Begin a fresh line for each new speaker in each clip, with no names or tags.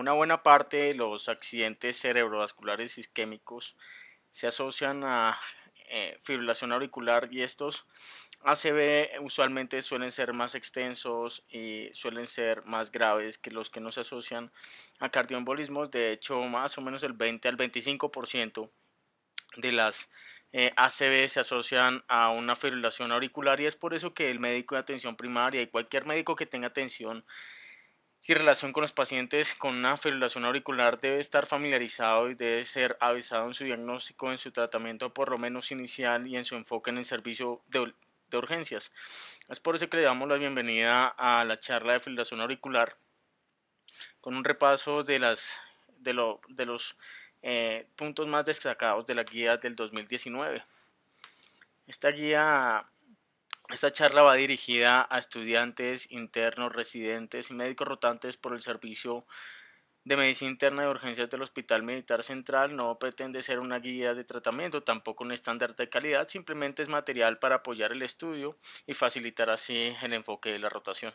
Una buena parte de los accidentes cerebrovasculares isquémicos se asocian a fibrilación auricular y estos ACV usualmente suelen ser más extensos y suelen ser más graves que los que no se asocian a cardioembolismos. De hecho, más o menos el 20 al 25% de las ACV se asocian a una fibrilación auricular y es por eso que el médico de atención primaria y cualquier médico que tenga atención y relación con los pacientes con una fibrilación auricular debe estar familiarizado y debe ser avisado en su diagnóstico, en su tratamiento por lo menos inicial y en su enfoque en el servicio de urgencias. Es por eso que le damos la bienvenida a la charla de fibrilación auricular con un repaso de los puntos más destacados de la guía del 2019. Esta guía Esta charla va dirigida a estudiantes, internos, residentes y médicos rotantes por el Servicio de Medicina Interna de Urgencias del Hospital Militar Central. No pretende ser una guía de tratamiento, tampoco un estándar de calidad, simplemente es material para apoyar el estudio y facilitar así el enfoque de la rotación.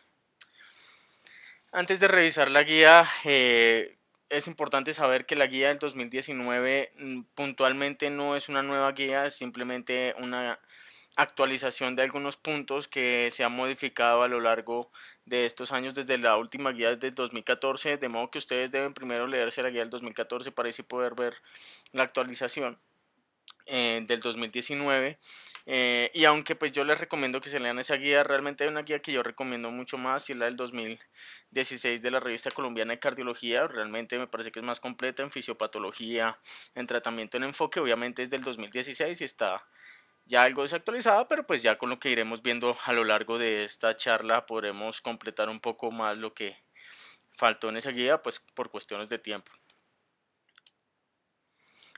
Antes de revisar la guía, es importante saber que la guía del 2019 puntualmente no es una nueva guía, es simplemente una actualización de algunos puntos que se han modificado a lo largo de estos años desde la última guía desde el 2014, de modo que ustedes deben primero leerse la guía del 2014 para así poder ver la actualización del 2019. Y aunque pues yo les recomiendo que se lean esa guía, realmente hay una guía que yo recomiendo mucho más y es la del 2016 de la revista colombiana de cardiología. Realmente me parece que es más completa en fisiopatología, en tratamiento en enfoque. Obviamente es del 2016 y está ya algo desactualizada, pero pues ya con lo que iremos viendo a lo largo de esta charla podremos completar un poco más lo que faltó en esa guía, pues por cuestiones de tiempo.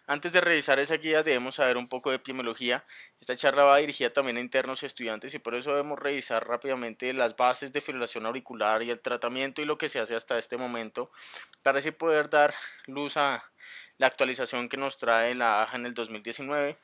Antes de revisar esa guía debemos saber un poco de epidemiología. Esta charla va dirigida también a internos y estudiantes y por eso debemos revisar rápidamente las bases de fibrilación auricular y el tratamiento y lo que se hace hasta este momento para así poder dar luz a la actualización que nos trae la AJA en el 2019.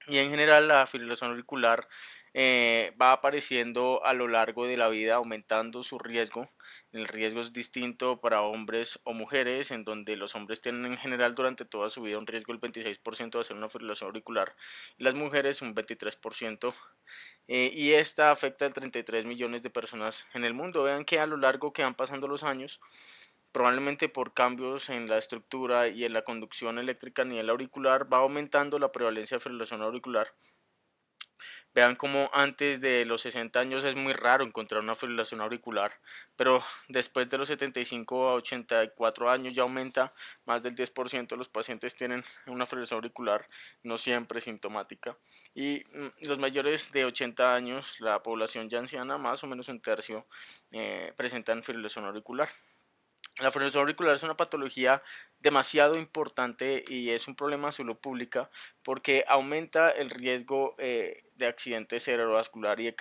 Y en general la fibrilación auricular va apareciendo a lo largo de la vida, aumentando su riesgo. El riesgo es distinto para hombres o mujeres, en donde los hombres tienen en general durante toda su vida un riesgo del 26% de hacer una fibrilación auricular y las mujeres un 23%. Y esta afecta a 33 millones de personas en el mundo. Vean que a lo largo que van pasando los años, probablemente por cambios en la estructura y en la conducción eléctrica a nivel auricular, va aumentando la prevalencia de fibrilación auricular. Vean como antes de los 60 años es muy raro encontrar una fibrilación auricular, pero después de los 75 a 84 años ya aumenta, más del 10% de los pacientes tienen una fibrilación auricular, no siempre sintomática. Y los mayores de 80 años, la población ya anciana, más o menos un tercio, presentan fibrilación auricular. La fibrilación auricular es una patología demasiado importante y es un problema de salud pública porque aumenta el riesgo de accidente cerebrovascular y de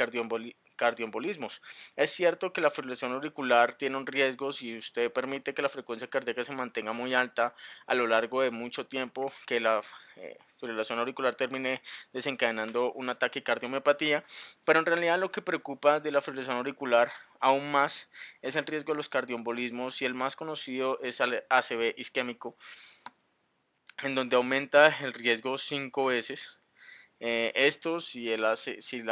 cardioembolismos. Es cierto que la fibrilación auricular tiene un riesgo si usted permite que la frecuencia cardíaca se mantenga muy alta a lo largo de mucho tiempo, que la fibrilación auricular termine desencadenando un ataque cardiomiopatía, pero en realidad lo que preocupa de la fibrilación auricular aún más es el riesgo de los cardioembolismos y el más conocido es el ACV isquémico, en donde aumenta el riesgo 5 veces. Esto si la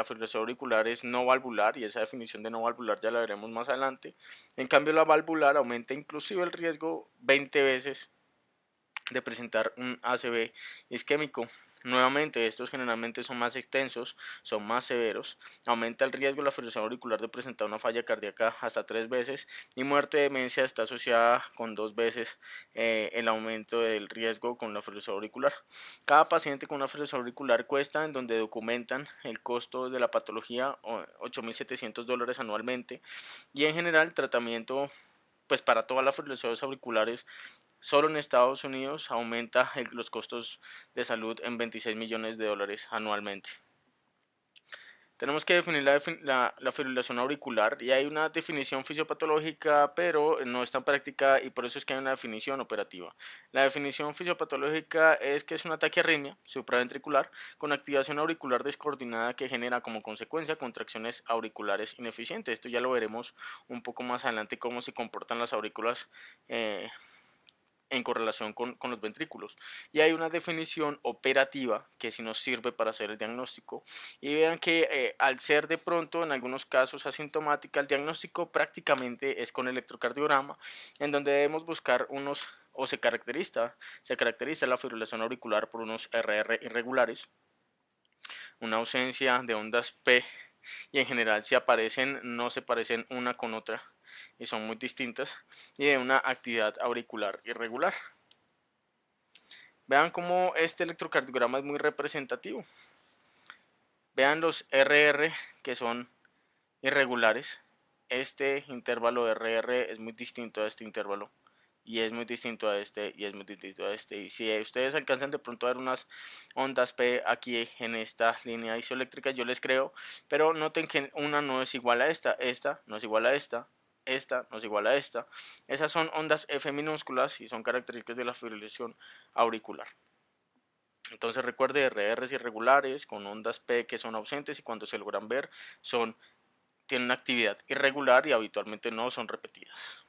fibrilación auricular es no valvular, y esa definición de no valvular ya la veremos más adelante. En cambio la valvular aumenta inclusive el riesgo 20 veces de presentar un ACV isquémico. Nuevamente, estos generalmente son más extensos, son más severos, aumenta el riesgo de la fibrilación auricular de presentar una falla cardíaca hasta 3 veces y muerte de demencia está asociada con 2 veces el aumento del riesgo con la fibrilación auricular. Cada paciente con una fibrilación auricular cuesta, en donde documentan el costo de la patología, $8.700 anualmente y en general el tratamiento pues para todas las fibrilaciones auriculares solo en Estados Unidos aumenta los costos de salud en $26 millones anualmente. Tenemos que definir la fibrilación auricular y hay una definición fisiopatológica, pero no es tan práctica y por eso es que hay una definición operativa. La definición fisiopatológica es que es una taquiarritmia supraventricular con activación auricular descoordinada que genera como consecuencia contracciones auriculares ineficientes. Esto ya lo veremos un poco más adelante cómo se comportan las aurículas en correlación con los ventrículos. Y hay una definición operativa que sí nos sirve para hacer el diagnóstico. Y vean que al ser de pronto en algunos casos asintomática, el diagnóstico prácticamente es con electrocardiograma, en donde debemos buscar unos, o se caracteriza la fibrilación auricular por unos RR irregulares, una ausencia de ondas P y en general si aparecen no se parecen una con otra y son muy distintas y de una actividad auricular irregular. Vean cómo este electrocardiograma es muy representativo. Vean los RR que son irregulares. Este intervalo de RR es muy distinto a este intervalo y es muy distinto a este y es muy distinto a este. Y si ustedes alcanzan de pronto a ver unas ondas P aquí en esta línea isoeléctrica, yo les creo, pero noten que una no es igual a esta no es igual a esta no es igual a esta. Esas son ondas F minúsculas y son características de la fibrilación auricular. Entonces recuerde RRs irregulares con ondas P que son ausentes y cuando se logran ver tienen una actividad irregular y habitualmente no son repetidas.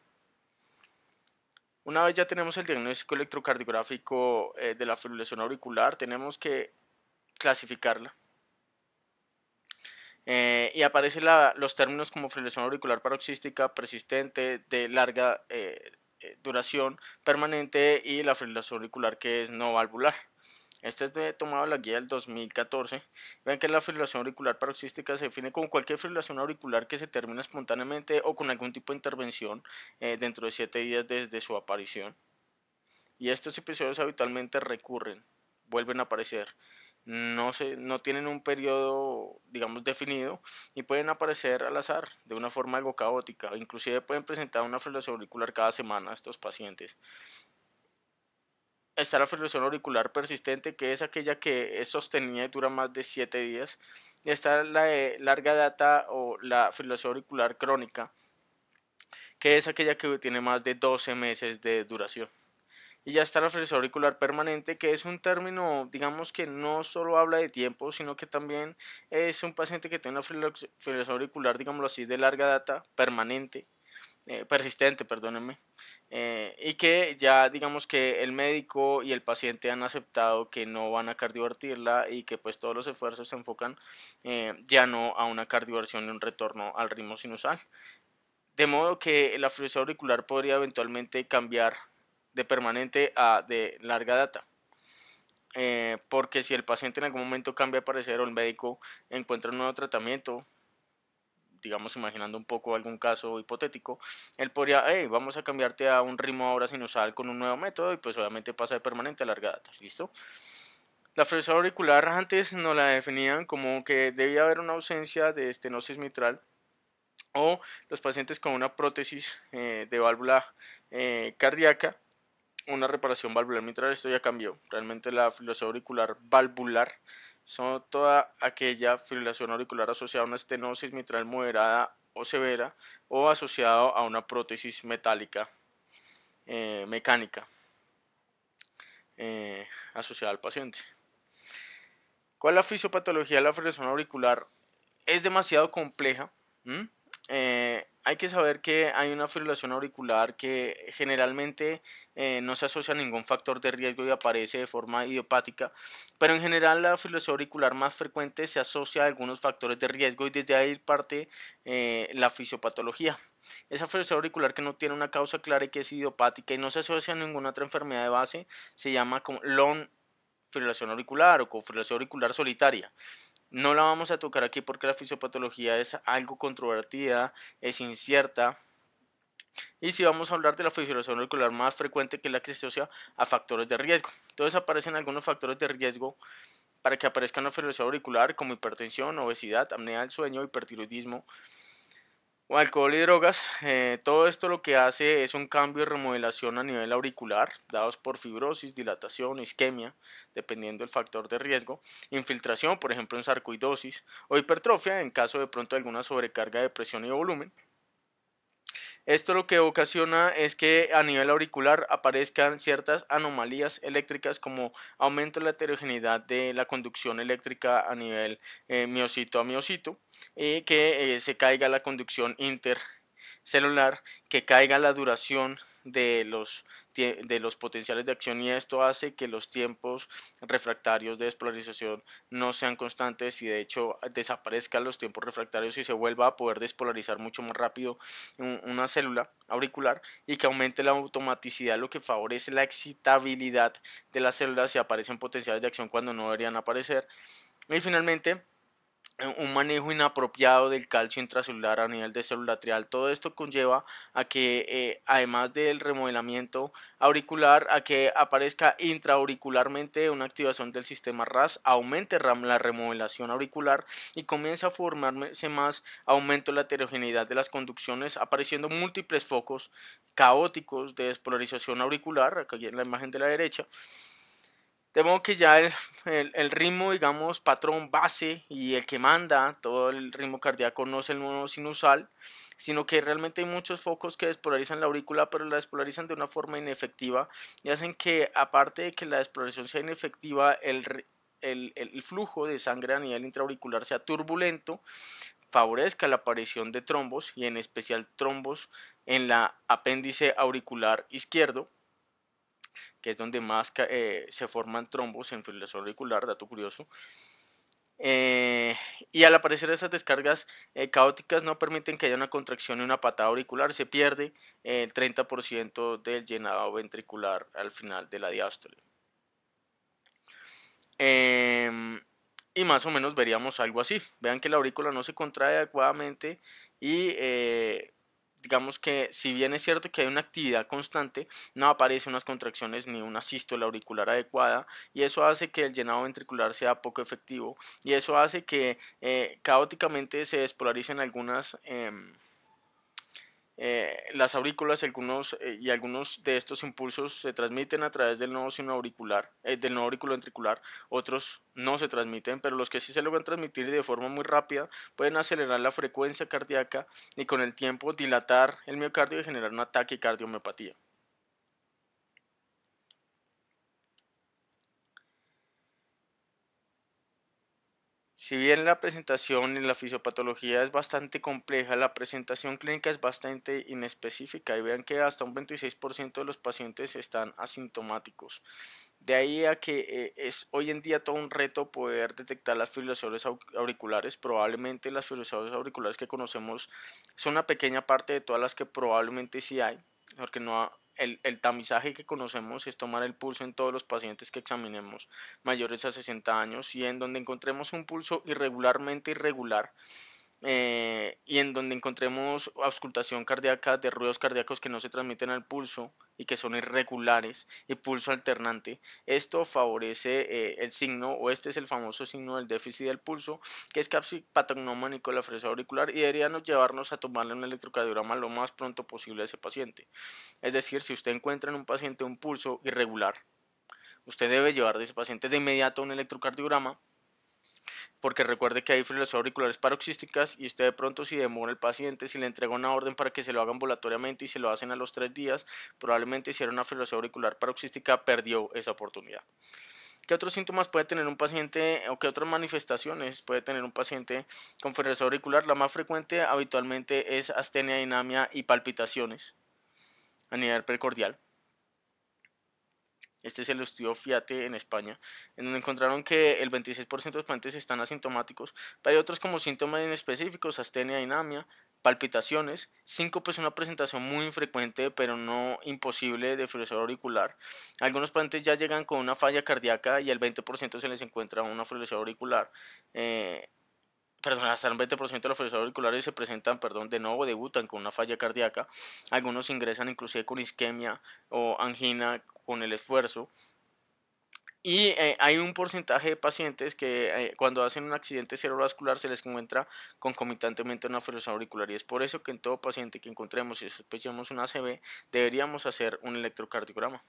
Una vez ya tenemos el diagnóstico electrocardiográfico de la fibrilación auricular, tenemos que clasificarla. Y aparecen los términos como fibrilación auricular paroxística, persistente, de larga duración, permanente y la fibrilación auricular que es no valvular. Este es tomado de la guía del 2014. Ven que la fibrilación auricular paroxística se define como cualquier fibrilación auricular que se termina espontáneamente o con algún tipo de intervención dentro de 7 días desde su aparición. Y estos episodios habitualmente recurren, vuelven a aparecer. No tienen un periodo, digamos, definido y pueden aparecer al azar, de una forma algo caótica. Inclusive pueden presentar una fibrilación auricular cada semana a estos pacientes. Está la fibrilación auricular persistente, que es aquella que es sostenida y dura más de 7 días. Y está la de larga data o la fibrilación auricular crónica, que es aquella que tiene más de 12 meses de duración. Y ya está la fibrilación auricular permanente, que es un término, digamos que no solo habla de tiempo, sino que también es un paciente que tiene una fibrilación auricular, digámoslo así, de larga data, permanente, persistente, perdónenme, y que ya digamos que el médico y el paciente han aceptado que no van a cardiovertirla y que pues todos los esfuerzos se enfocan ya no a una cardioversión y un retorno al ritmo sinusal. De modo que la fibrilación auricular podría eventualmente cambiar de permanente a de larga data. Porque si el paciente en algún momento cambia de parecer o el médico encuentra un nuevo tratamiento, digamos imaginando un poco algún caso hipotético, él podría, hey, vamos a cambiarte a un ritmo ahora sinusal con un nuevo método y pues obviamente pasa de permanente a larga data, ¿listo? La fibrilación auricular antes nos la definían como que debía haber una ausencia de estenosis mitral o los pacientes con una prótesis de válvula cardíaca, una reparación valvular mitral. Esto ya cambió. Realmente la fibrilación auricular valvular son toda aquella fibrilación auricular asociada a una estenosis mitral moderada o severa o asociado a una prótesis metálica mecánica asociada al paciente. ¿Cuál es la fisiopatología de la fibrilación auricular? Es demasiado compleja. Hay que saber que hay una fibrilación auricular que generalmente no se asocia a ningún factor de riesgo y aparece de forma idiopática, pero en general la fibrilación auricular más frecuente se asocia a algunos factores de riesgo y desde ahí parte la fisiopatología. Esa fibrilación auricular que no tiene una causa clara y que es idiopática y no se asocia a ninguna otra enfermedad de base se llama como long fibrilación auricular o con fibrilación auricular solitaria. No la vamos a tocar aquí porque la fisiopatología es algo controvertida, es incierta. Y si vamos a hablar de la fibrilación auricular más frecuente, que es la que se asocia a factores de riesgo. Entonces aparecen algunos factores de riesgo para que aparezca una fibrilación auricular como hipertensión, obesidad, apnea del sueño, hipertiroidismo, o alcohol y drogas. Todo esto lo que hace es un cambio de remodelación a nivel auricular, dados por fibrosis, dilatación, isquemia, dependiendo del factor de riesgo, infiltración, por ejemplo en sarcoidosis, o hipertrofia en caso de pronto de alguna sobrecarga de presión y volumen. Esto lo que ocasiona es que a nivel auricular aparezcan ciertas anomalías eléctricas como aumento de la heterogeneidad de la conducción eléctrica a nivel miocito a miocito y que se caiga la conducción intercelular, que caiga la duración de los potenciales de acción y esto hace que los tiempos refractarios de despolarización no sean constantes y de hecho desaparezcan los tiempos refractarios y se vuelva a poder despolarizar mucho más rápido una célula auricular y que aumente la automaticidad, lo que favorece la excitabilidad de las células y aparecen potenciales de acción cuando no deberían aparecer. Y finalmente, un manejo inapropiado del calcio intracelular a nivel de célula trial. Todo esto conlleva a que, además del remodelamiento auricular, a que aparezca intraauricularmente una activación del sistema RAS, aumente la remodelación auricular y comienza a formarse más aumento de la heterogeneidad de las conducciones, apareciendo múltiples focos caóticos de despolarización auricular, aquí en la imagen de la derecha, de modo que ya el ritmo, digamos, patrón base y el que manda todo el ritmo cardíaco no es el nudo sinusal, sino que realmente hay muchos focos que despolarizan la aurícula, pero la despolarizan de una forma inefectiva y hacen que, aparte de que la despolarización sea inefectiva, el flujo de sangre a nivel intraauricular sea turbulento, favorezca la aparición de trombos y en especial trombos en la apéndice auricular izquierdo, que es donde más se forman trombos en fibrilación auricular, dato curioso. Eh, y al aparecer esas descargas caóticas no permiten que haya una contracción y una patada auricular, se pierde el 30% del llenado ventricular al final de la diástole. Eh, y más o menos veríamos algo así. Vean que la aurícula no se contrae adecuadamente y digamos que si bien es cierto que hay una actividad constante, no aparecen unas contracciones ni una sístole auricular adecuada y eso hace que el llenado ventricular sea poco efectivo y eso hace que caóticamente se despolaricen algunas las aurículas y algunos de estos impulsos se transmiten a través del nodo sinoauricular, del nodo auriculoventricular, otros no se transmiten, pero los que sí se logran transmitir de forma muy rápida pueden acelerar la frecuencia cardíaca y con el tiempo dilatar el miocardio y generar un ataque y cardiomiopatía. Si bien la presentación y la fisiopatología es bastante compleja, la presentación clínica es bastante inespecífica y vean que hasta un 26% de los pacientes están asintomáticos. De ahí a que es hoy en día todo un reto poder detectar las fibrilaciones auriculares. Probablemente las fibrilaciones auriculares que conocemos son una pequeña parte de todas las que probablemente sí hay, porque no el tamizaje que conocemos es tomar el pulso en todos los pacientes que examinemos mayores a 60 años y en donde encontremos un pulso irregularmente irregular y en donde encontremos auscultación cardíaca de ruidos cardíacos que no se transmiten al pulso y que son irregulares y pulso alternante. Esto favorece el signo, o este es el famoso signo del déficit del pulso, que es capsipatognomónico de la frecuencia auricular y deberíamos llevarnos a tomarle un electrocardiograma lo más pronto posible a ese paciente. Es decir, si usted encuentra en un paciente un pulso irregular, usted debe llevar de ese paciente de inmediato un electrocardiograma porque recuerde que hay fibrilaciones auriculares paroxísticas y usted de pronto si demora el paciente, si le entrega una orden para que se lo haga ambulatoriamente y se lo hacen a los 3 días, probablemente si era una fibrilación auricular paroxística perdió esa oportunidad. ¿Qué otros síntomas puede tener un paciente o qué otras manifestaciones puede tener un paciente con fibrilación auricular? La más frecuente habitualmente es astenia, dinamia y palpitaciones a nivel precordial. Este es el estudio FIATE en España, en donde encontraron que el 26% de los pacientes están asintomáticos, pero hay otros como síntomas inespecíficos, astenia, dinamia, palpitaciones, síncope es una presentación muy infrecuente, pero no imposible de fibrilación auricular. Algunos pacientes ya llegan con una falla cardíaca y el 20% se les encuentra una fibrilación auricular. Hasta el 20% de los fibrilaciones auriculares se presentan, de nuevo debutan con una falla cardíaca. Algunos ingresan inclusive con isquemia o angina con el esfuerzo. Y hay un porcentaje de pacientes que cuando hacen un accidente cerebrovascular se les encuentra concomitantemente una fibrilación auricular, y es por eso que en todo paciente que encontremos y sospechemos una ACV deberíamos hacer un electrocardiograma.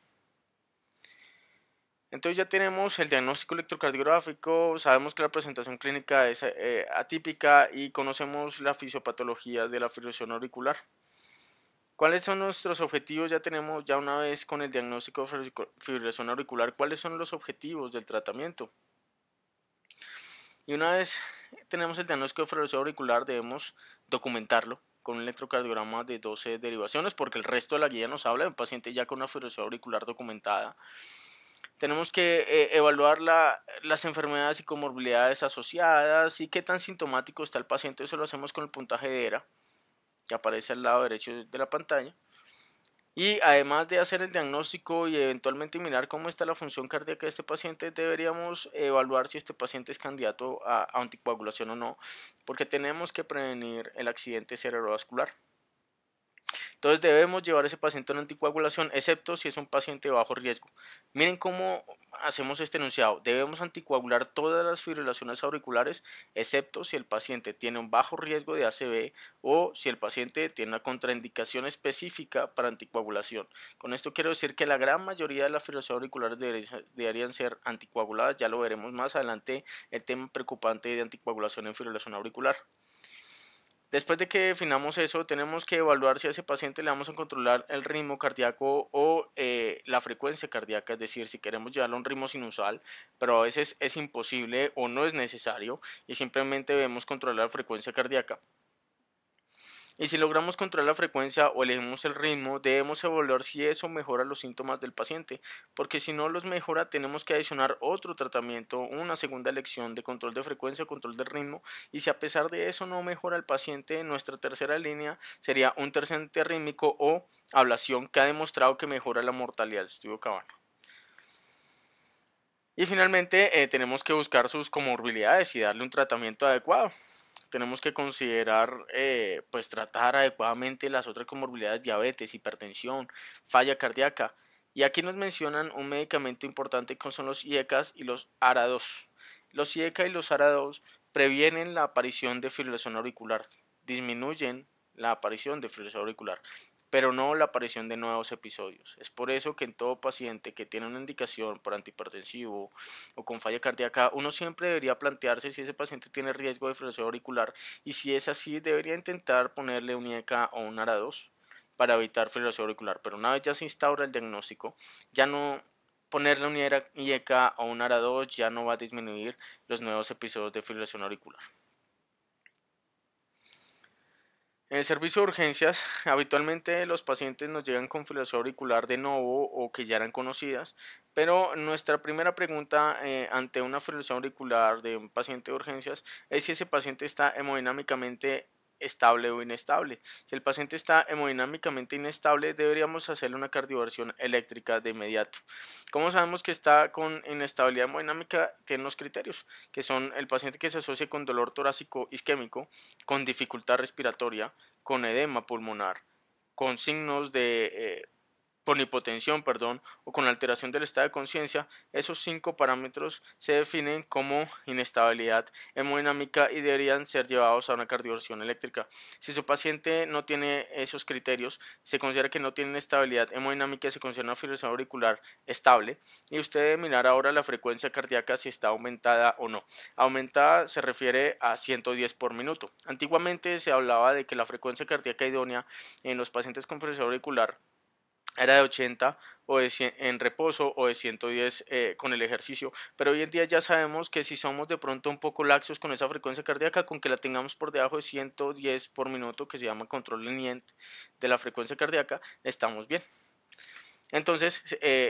Entonces ya tenemos el diagnóstico electrocardiográfico, sabemos que la presentación clínica es atípica y conocemos la fisiopatología de la fibrilación auricular. ¿Cuáles son nuestros objetivos? Ya tenemos, ya una vez con el diagnóstico de fibrilación auricular, ¿cuáles son los objetivos del tratamiento? Y una vez tenemos el diagnóstico de fibrilación auricular, debemos documentarlo con un electrocardiograma de 12 derivaciones, porque el resto de la guía nos habla de un paciente ya con una fibrilación auricular documentada. Tenemos que evaluar las enfermedades y comorbilidades asociadas y qué tan sintomático está el paciente. Eso lo hacemos con el puntaje de ERA, que aparece al lado derecho de la pantalla. Y además de hacer el diagnóstico y eventualmente mirar cómo está la función cardíaca de este paciente, deberíamos evaluar si este paciente es candidato a anticoagulación o no, porque tenemos que prevenir el accidente cerebrovascular. Entonces debemos llevar a ese paciente a una anticoagulación, excepto si es un paciente de bajo riesgo. Miren cómo hacemos este enunciado. Debemos anticoagular todas las fibrilaciones auriculares, excepto si el paciente tiene un bajo riesgo de ACV o si el paciente tiene una contraindicación específica para anticoagulación. Con esto quiero decir que la gran mayoría de las fibrilaciones auriculares deberían ser anticoaguladas. Ya lo veremos más adelante, el tema preocupante de anticoagulación en fibrilación auricular. Después de que definamos eso, tenemos que evaluar si a ese paciente le vamos a controlar el ritmo cardíaco o la frecuencia cardíaca, es decir, si queremos llevarlo a un ritmo sinusal, pero a veces es imposible o no es necesario y simplemente debemos controlar la frecuencia cardíaca. Y si logramos controlar la frecuencia o elegimos el ritmo, debemos evaluar si eso mejora los síntomas del paciente, porque si no los mejora tenemos que adicionar otro tratamiento, una segunda elección de control de frecuencia o control del ritmo, y si a pesar de eso no mejora el paciente, nuestra tercera línea sería un tercer antiarrítmico o ablación, que ha demostrado que mejora la mortalidad del estudio Cabana. Y finalmente tenemos que buscar sus comorbilidades y darle un tratamiento adecuado. Tenemos que considerar, pues tratar adecuadamente las otras comorbilidades, diabetes, hipertensión, falla cardíaca. Y aquí nos mencionan un medicamento importante que son los IECAs y los ARA2. Los IECA y los ARA2 previenen la aparición de fibrilación auricular, disminuyen la aparición de fibrilación auricular, pero no la aparición de nuevos episodios. Es por eso que en todo paciente que tiene una indicación por antihipertensivo o con falla cardíaca, uno siempre debería plantearse si ese paciente tiene riesgo de fibrilación auricular, y si es así, debería intentar ponerle un IECA o un ARA2 para evitar fibrilación auricular. Pero una vez ya se instaura el diagnóstico, ya no ponerle un IECA o un ARA2 ya no va a disminuir los nuevos episodios de fibrilación auricular. En el servicio de urgencias, habitualmente los pacientes nos llegan con fibrilación auricular de novo o que ya eran conocidas, pero nuestra primera pregunta ante una fibrilación auricular de un paciente de urgencias es si ese paciente está hemodinámicamente estable o inestable. Si el paciente está hemodinámicamente inestable, deberíamos hacerle una cardioversión eléctrica de inmediato. ¿Cómo sabemos que está con inestabilidad hemodinámica? Tiene unos criterios, que son el paciente que se asocia con dolor torácico isquémico, con dificultad respiratoria, con edema pulmonar, con signos de con hipotensión, perdón, o con alteración del estado de conciencia. Esos 5 parámetros se definen como inestabilidad hemodinámica y deberían ser llevados a una cardioversión eléctrica. Si su paciente no tiene esos criterios, se considera que no tiene inestabilidad hemodinámica y se considera una fibrilación auricular estable. Y usted debe mirar ahora la frecuencia cardíaca si está aumentada o no. Aumentada se refiere a 110 por minuto. Antiguamente se hablaba de que la frecuencia cardíaca idónea en los pacientes con fibrilación auricular era de 80 o de 100 en reposo o de 110 con el ejercicio, pero hoy en día ya sabemos que si somos de pronto un poco laxos con esa frecuencia cardíaca, con que la tengamos por debajo de 110 por minuto, que se llama control leniente de la frecuencia cardíaca, estamos bien. Entonces,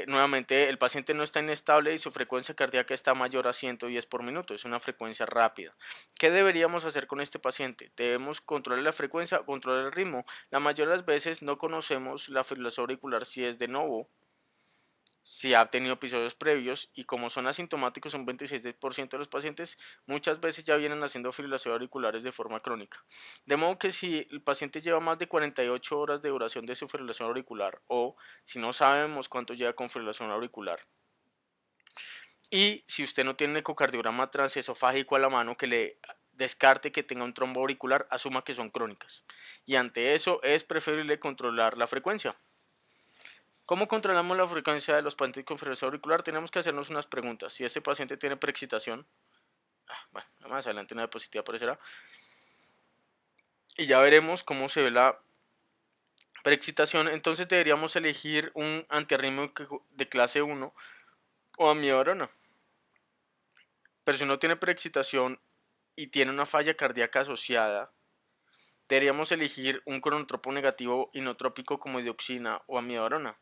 nuevamente, el paciente no está inestable y su frecuencia cardíaca está mayor a 110 por minuto, es una frecuencia rápida. ¿Qué deberíamos hacer con este paciente? Debemos controlar la frecuencia o controlar el ritmo. La mayoría de las veces no conocemos la fibrilación auricular si es de novo, si ha tenido episodios previos, y como son asintomáticos un 26% de los pacientes, muchas veces ya vienen haciendo fibrilaciones auriculares de forma crónica. De modo que si el paciente lleva más de 48 horas de duración de su fibrilación auricular, o si no sabemos cuánto lleva con fibrilación auricular, Y si usted no tiene un ecocardiograma transesofágico a la mano que le descarte que tenga un trombo auricular, asuma que son crónicas. Y ante eso es preferible controlar la frecuencia. ¿Cómo controlamos la frecuencia de los pacientes con fibrilación auricular? Tenemos que hacernos unas preguntas. Si este paciente tiene preexcitación, bueno, más adelante una diapositiva aparecerá, y ya veremos cómo se ve la preexcitación. Entonces deberíamos elegir un antiarrítmico de clase 1 o amiodarona. Pero si no tiene preexcitación y tiene una falla cardíaca asociada, deberíamos elegir un cronotropo negativo inotrópico como dioxina o amiodarona.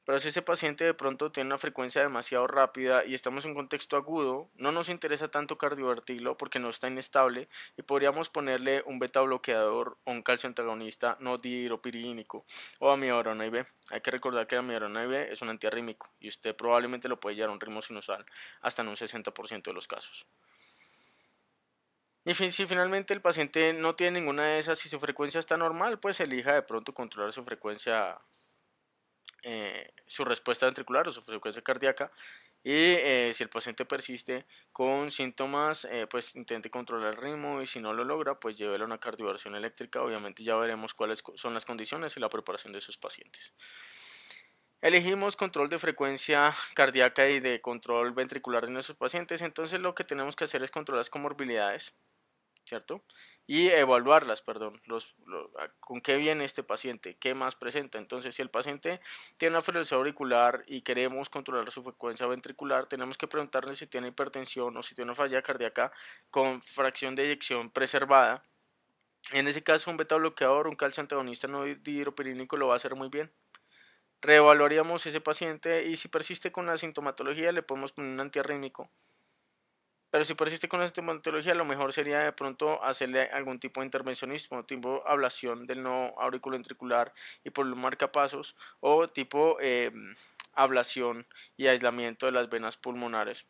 Pero si ese paciente de pronto tiene una frecuencia demasiado rápida y estamos en un contexto agudo, no nos interesa tanto cardiovertirlo porque no está inestable y podríamos ponerle un beta bloqueador o un calcio antagonista no dihidropiridínico o amiodarona IV. Hay que recordar que la amiodarona IV es un antiarrítmico y usted probablemente lo puede llevar a un ritmo sinusal hasta en un 60% de los casos. Y si finalmente el paciente no tiene ninguna de esas y su frecuencia está normal, pues elija de pronto controlar su frecuencia, su respuesta ventricular o su frecuencia cardíaca. Y si el paciente persiste con síntomas, pues intente controlar el ritmo y si no lo logra, pues llévelo a una cardioversión eléctrica. Obviamente ya veremos cuáles son las condiciones y la preparación de esos pacientes. Elegimos control de frecuencia cardíaca y de control ventricular de nuestros pacientes, entonces lo que tenemos que hacer es controlar las comorbilidades, ¿cierto? Y evaluarlas, perdón, con qué viene este paciente, qué más presenta. Entonces, si el paciente tiene una fibrilación auricular y queremos controlar su frecuencia ventricular, tenemos que preguntarle si tiene hipertensión o si tiene una falla cardíaca con fracción de eyección preservada. En ese caso, un beta bloqueador, un calcio antagonista no dihidropirínico lo va a hacer muy bien. Reevaluaríamos ese paciente y si persiste con la sintomatología le podemos poner un antiarrítmico. Pero si persiste con la sintomatología, lo mejor sería de pronto hacerle algún tipo de intervencionismo, tipo ablación del nodo auriculoventricular y por los marcapasos, o tipo ablación y aislamiento de las venas pulmonares,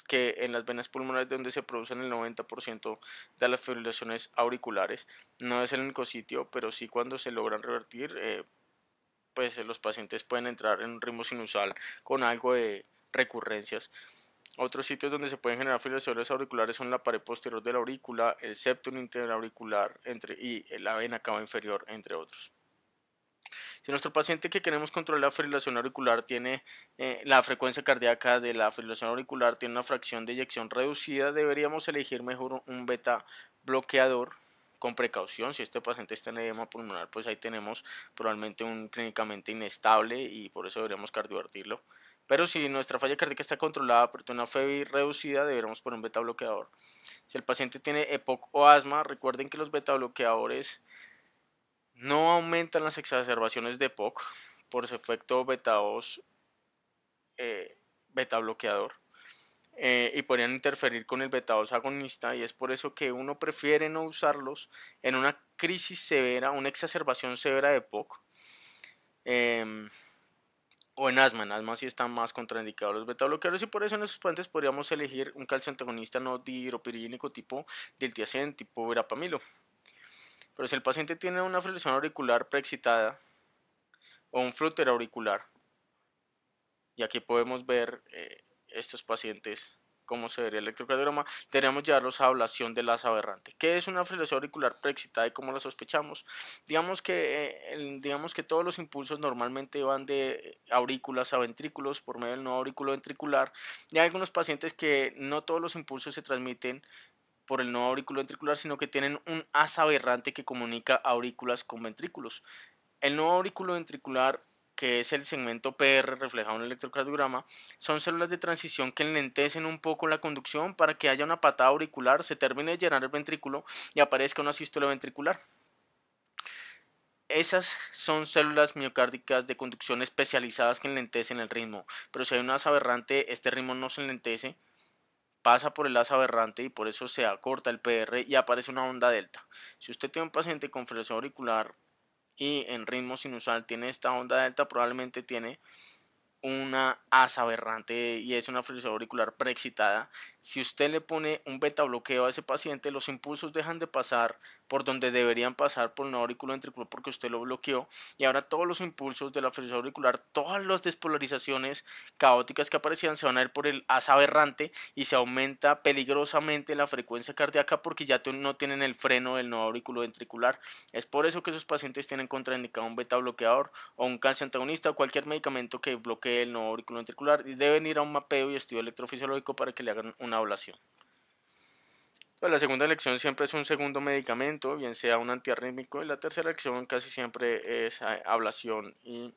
que en las venas pulmonares es donde se producen el 90% de las fibrilaciones auriculares. No es el único sitio, pero sí cuando se logran revertir, pues los pacientes pueden entrar en un ritmo sinusal con algo de recurrencias. Otros sitios donde se pueden generar fibrilaciones auriculares son la pared posterior de la aurícula, el septum interauricular y la vena cava inferior, entre otros. Si nuestro paciente que queremos controlar la fibrilación auricular tiene la frecuencia cardíaca de la fibrilación auricular, tiene una fracción de eyección reducida, deberíamos elegir mejor un beta bloqueador con precaución. Si este paciente está en edema pulmonar, pues ahí tenemos probablemente un clínicamente inestable y por eso deberíamos cardiovertirlo. Pero si nuestra falla cardíaca está controlada pero tiene una FEBI reducida, deberíamos poner un beta bloqueador. Si el paciente tiene EPOC o asma, recuerden que los beta bloqueadores no aumentan las exacerbaciones de EPOC por su efecto beta 2 beta bloqueador y podrían interferir con el beta 2 agonista y es por eso que uno prefiere no usarlos en una crisis severa, una exacerbación severa de EPOC. O en asma sí están más contraindicados los beta bloqueadores y por eso en esos pacientes podríamos elegir un calcio antagonista no dihidropiridínico tipo diltiazem, tipo verapamilo. Pero si el paciente tiene una fibrilación auricular preexcitada o un flúter auricular, y aquí podemos ver estos pacientes cómo se vería el electrocardiograma, deberíamos llevarlos a ablación del asa aberrante. ¿Qué es una fibrilación auricular preexcitada y cómo la sospechamos? Digamos que todos los impulsos normalmente van de aurículas a ventrículos por medio del nodo auriculoventricular y hay algunos pacientes que no todos los impulsos se transmiten por el nodo auriculoventricular, sino que tienen un asa aberrante que comunica aurículas con ventrículos. El nodo auriculoventricular, que es el segmento PR reflejado en el electrocardiograma, son células de transición que enlentecen un poco la conducción para que haya una patada auricular, se termine de llenar el ventrículo y aparezca una sístole ventricular. Esas son células miocárdicas de conducción especializadas que enlentecen el ritmo, pero si hay una asa aberrante, este ritmo no se enlentece, pasa por el asa aberrante y por eso se acorta el PR y aparece una onda delta. Si usted tiene un paciente con fibrilación auricular y en ritmo sinusal tiene esta onda delta, probablemente tiene una asa aberrante y es una fibrilación auricular preexcitada. Si usted le pone un beta bloqueo a ese paciente, los impulsos dejan de pasar por donde deberían pasar por el nodo auricular ventricular porque usted lo bloqueó, y ahora todos los impulsos de la fibrilación auricular, todas las despolarizaciones caóticas que aparecían se van a ir por el asa aberrante y se aumenta peligrosamente la frecuencia cardíaca porque ya no tienen el freno del nodo auricular ventricular. Es por eso que esos pacientes tienen contraindicado un beta bloqueador o un calcio antagonista o cualquier medicamento que bloquee el nodo auricular ventricular, y deben ir a un mapeo y estudio electrofisiológico para que le hagan una ablación. Pues la segunda elección siempre es un segundo medicamento, bien sea un antiarrítmico, y la tercera elección casi siempre es ablación y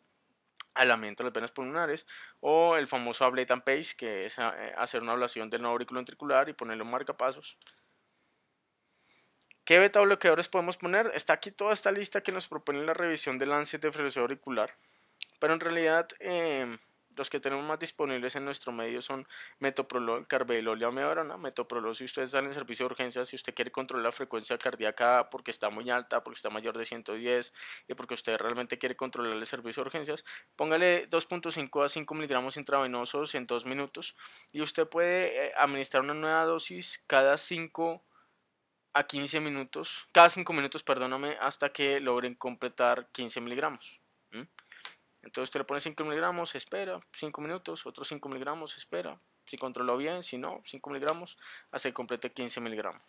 aislamiento de las venas pulmonares, o el famoso ablate and pace, que es hacer una ablación del nodo auricular ventricular y ponerle un marcapasos. ¿Qué beta bloqueadores podemos poner? Está aquí toda esta lista que nos propone la revisión del Lancet de fibrilación auricular, pero en realidad los que tenemos más disponibles en nuestro medio son metoprolol, carvedilol y amiodarona. Metoprolol si usted está en el servicio de urgencias, si usted quiere controlar la frecuencia cardíaca porque está muy alta, porque está mayor de 110 y porque usted realmente quiere controlar el servicio de urgencias, póngale 2.5 a 5 miligramos intravenosos en 2 minutos y usted puede administrar una nueva dosis cada 5 a 15 minutos, cada 5 minutos, perdóname, hasta que logren completar 15 miligramos. Entonces usted le pone 5 miligramos, espera 5 minutos, otros 5 miligramos, espera. Si controló bien, si no, 5 miligramos, hasta que complete 15 miligramos.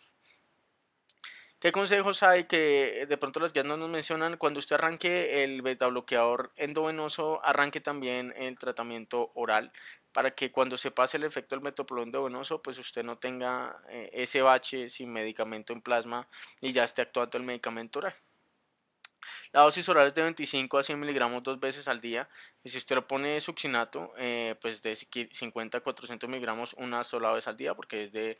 ¿Qué consejos hay que de pronto las guías no nos mencionan? Cuando usted arranque el beta bloqueador endovenoso, arranque también el tratamiento oral para que cuando se pase el efecto del metoprolol endovenoso, pues usted no tenga ese bache sin medicamento en plasma y ya esté actuando el medicamento oral. La dosis oral es de 25 a 100 miligramos 2 veces al día. Y si usted lo pone succinato, pues de 50 a 400 miligramos una sola vez al día, porque es de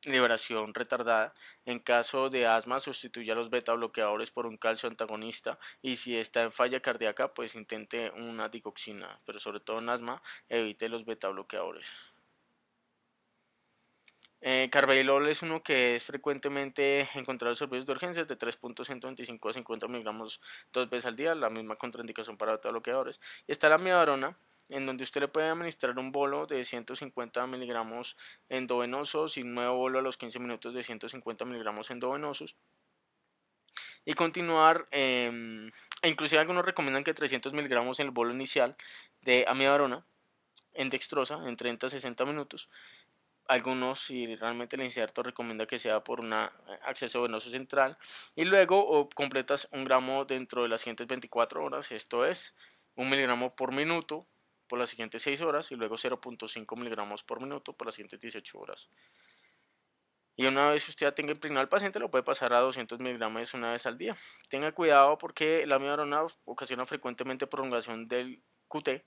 liberación retardada. En caso de asma, sustituya los beta bloqueadores por un calcio antagonista. Y si está en falla cardíaca, pues intente una digoxina. Pero sobre todo en asma, evite los beta bloqueadores. Carvedilol es uno que es frecuentemente encontrado en servicios de urgencias de 3.125 a 50 miligramos 2 veces al día, la misma contraindicación para bloqueadores. Y está la amiodarona, en donde usted le puede administrar un bolo de 150 miligramos endovenosos y un nuevo bolo a los 15 minutos de 150 miligramos endovenosos. Y continuar, inclusive algunos recomiendan que 300 miligramos en el bolo inicial de amiodarona en dextrosa en 30 a 60 minutos. Algunos, si realmente el inserto recomienda que sea por un acceso venoso central, y luego completas 1 gramo dentro de las siguientes 24 horas, esto es 1 miligramo por minuto por las siguientes 6 horas y luego 0.5 miligramos por minuto por las siguientes 18 horas. Y una vez usted ya tenga impregnado al paciente, lo puede pasar a 200 miligramos una vez al día. Tenga cuidado porque la amiodarona ocasiona frecuentemente prolongación del QT.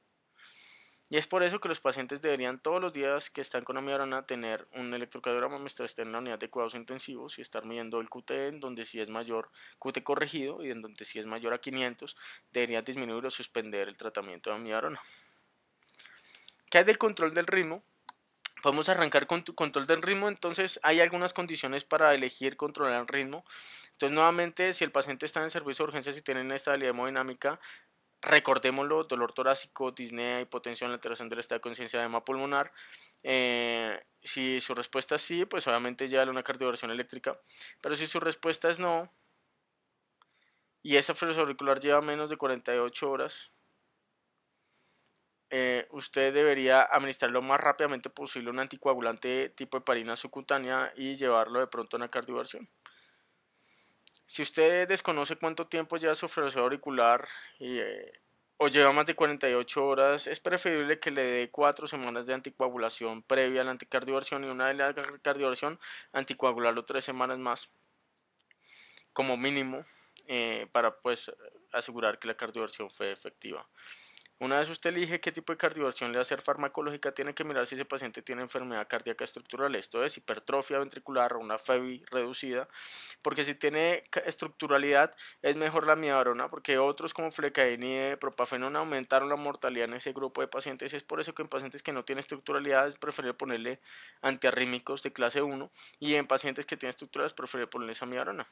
Y es por eso que los pacientes deberían todos los días que están con amiodarona tener un electrocardiograma mientras estén en la unidad de cuidados intensivos y estar midiendo el QT, en donde si es mayor QT corregido y en donde si es mayor a 500 debería disminuir o suspender el tratamiento de amiodarona. ¿Qué hay del control del ritmo? Podemos arrancar con tu control del ritmo. Entonces hay algunas condiciones para elegir controlar el ritmo. Entonces nuevamente, si el paciente está en el servicio de urgencias y tiene inestabilidad hemodinámica, recordémoslo: dolor torácico, disnea, hipotensión, alteración del estado de conciencia, edema pulmonar. Si su respuesta es sí, pues obviamente llévale una cardioversión eléctrica. Pero si su respuesta es no y esa fibrilación auricular lleva menos de 48 horas, usted debería administrar lo más rápidamente posible un anticoagulante tipo heparina subcutánea y llevarlo de pronto a una cardioversión. Si usted desconoce cuánto tiempo lleva su fibrilación auricular o lleva más de 48 horas, es preferible que le dé 4 semanas de anticoagulación previa a la anticardioversión, y una vez la cardioversión, anticoagularlo 3 semanas más como mínimo, para pues asegurar que la cardioversión fue efectiva. Una vez usted elige qué tipo de cardioversión le va a hacer farmacológica, tiene que mirar si ese paciente tiene enfermedad cardíaca estructural, esto es hipertrofia ventricular o una FEBI reducida, porque si tiene estructuralidad es mejor la amiodarona, porque otros como flecainide y propafenona aumentaron la mortalidad en ese grupo de pacientes. Es por eso que en pacientes que no tienen estructuralidad es preferible ponerle antiarrítmicos de clase 1, y en pacientes que tienen estructuralidad es preferible ponerles amiodarona.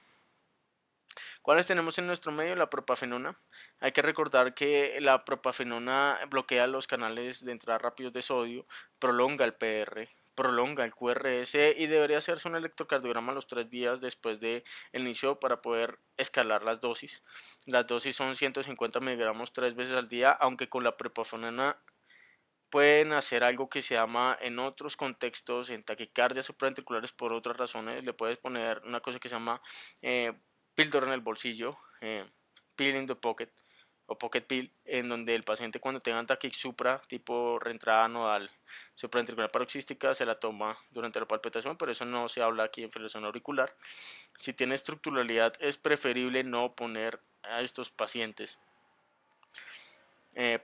¿Cuáles tenemos en nuestro medio? La propafenona. Hay que recordar que la propafenona bloquea los canales de entrada rápidos de sodio, prolonga el PR, prolonga el QRS y debería hacerse un electrocardiograma a los 3 días después del inicio para poder escalar las dosis. Las dosis son 150 miligramos 3 veces al día, aunque con la prepofonina pueden hacer algo que se llama en otros contextos, en taquicardias supraventriculares por otras razones, le puedes poner una cosa que se llama eh, píldora en el bolsillo, pill in the pocket o pocket pill, en donde el paciente cuando tenga taquic supra tipo reentrada nodal supraventricular paroxística se la toma durante la palpitación, pero eso no se habla aquí en fibrilación auricular. Si tiene estructuralidad es preferible no poner a estos pacientes